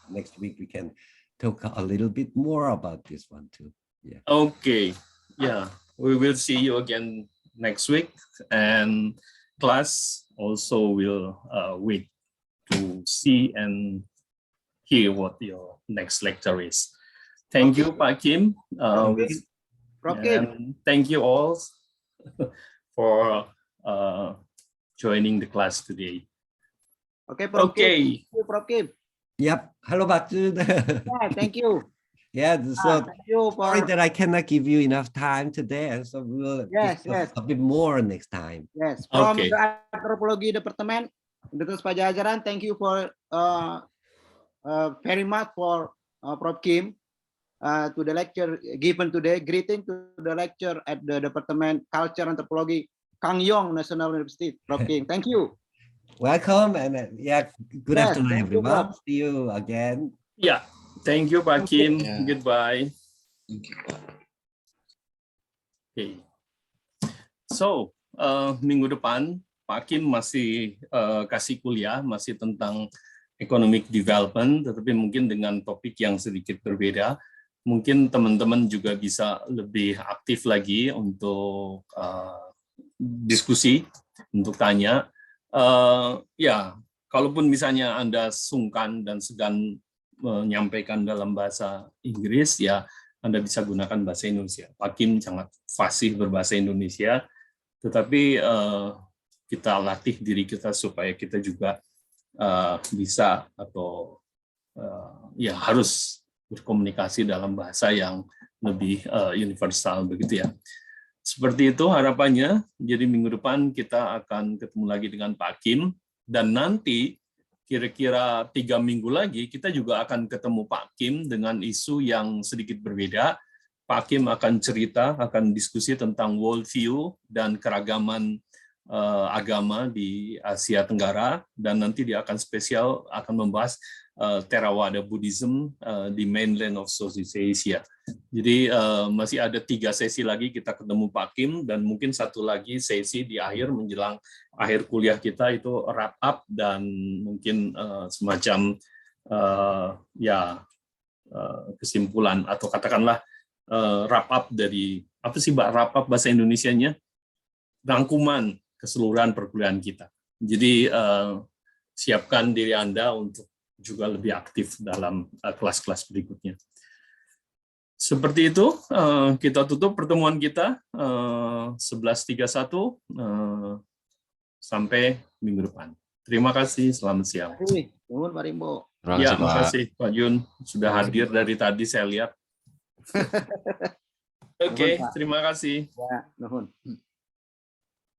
next week we can talk a little bit more about this one too. Yeah. Okay. Yeah, we will see you again next week, and class also will wait to see and hear what your next lecture is. Thank you, Pak Kim. And thank you all for joining the class today. Okay, Prof. Okay. Thank you, Prof. Kim. Yep. Hello, Pak Jun. Yeah, thank you. Yeah, so thank you sorry that I cannot give you enough time today, and so we will discuss a bit more next time. Yes, from the Antropologi Department, Universitas Pajajaran, thank you for very much for Prof. Kim to the lecture given today. Greeting to the lecture at the Department Culture Anthropology, Kang Yong National University. Prof. Kim, thank you. Welcome, and good afternoon, everyone. See you again. Yeah, thank you, Pak Kim. Goodbye. Thank you. Okay. So, minggu depan Pak Kim masih kasih kuliah masih tentang economic development, tetapi mungkin dengan topik yang sedikit berbeda. Mungkin teman-teman juga bisa lebih aktif lagi untuk diskusi, untuk tanya. Ya, kalaupun misalnya Anda sungkan dan segan menyampaikan dalam bahasa Inggris, ya Anda bisa gunakan bahasa Indonesia. Pak Kim sangat fasih berbahasa Indonesia, tetapi kita latih diri kita supaya kita juga bisa atau ya harus berkomunikasi dalam bahasa yang lebih universal begitu ya. Seperti itu harapannya. Jadi minggu depan kita akan ketemu lagi dengan Pak Kim, dan nanti kira-kira 3 minggu lagi kita juga akan ketemu Pak Kim dengan isu yang sedikit berbeda. Pak Kim akan cerita, akan diskusi tentang world view dan keragaman agama di Asia Tenggara, dan nanti dia akan membahas Theravada Buddhism di mainland of Southeast Asia. Jadi masih ada 3 sesi lagi kita ketemu Pak Kim, dan mungkin satu lagi sesi di akhir menjelang akhir kuliah kita itu wrap up, dan mungkin semacam kesimpulan atau katakanlah wrap up dari apa sih Mbak wrap up bahasa Indonesianya? Rangkuman keseluruhan perkuliahan kita. Jadi siapkan diri Anda untuk juga lebih aktif dalam kelas-kelas berikutnya. Seperti itu, kita tutup pertemuan kita 11.31 sampai minggu depan. Terima kasih, selamat siang. Terima kasih, Pak Rimbo. Ya, terima kasih Pak Jun sudah hadir dari tadi saya lihat. Oke, terima kasih. Ya, nuhun.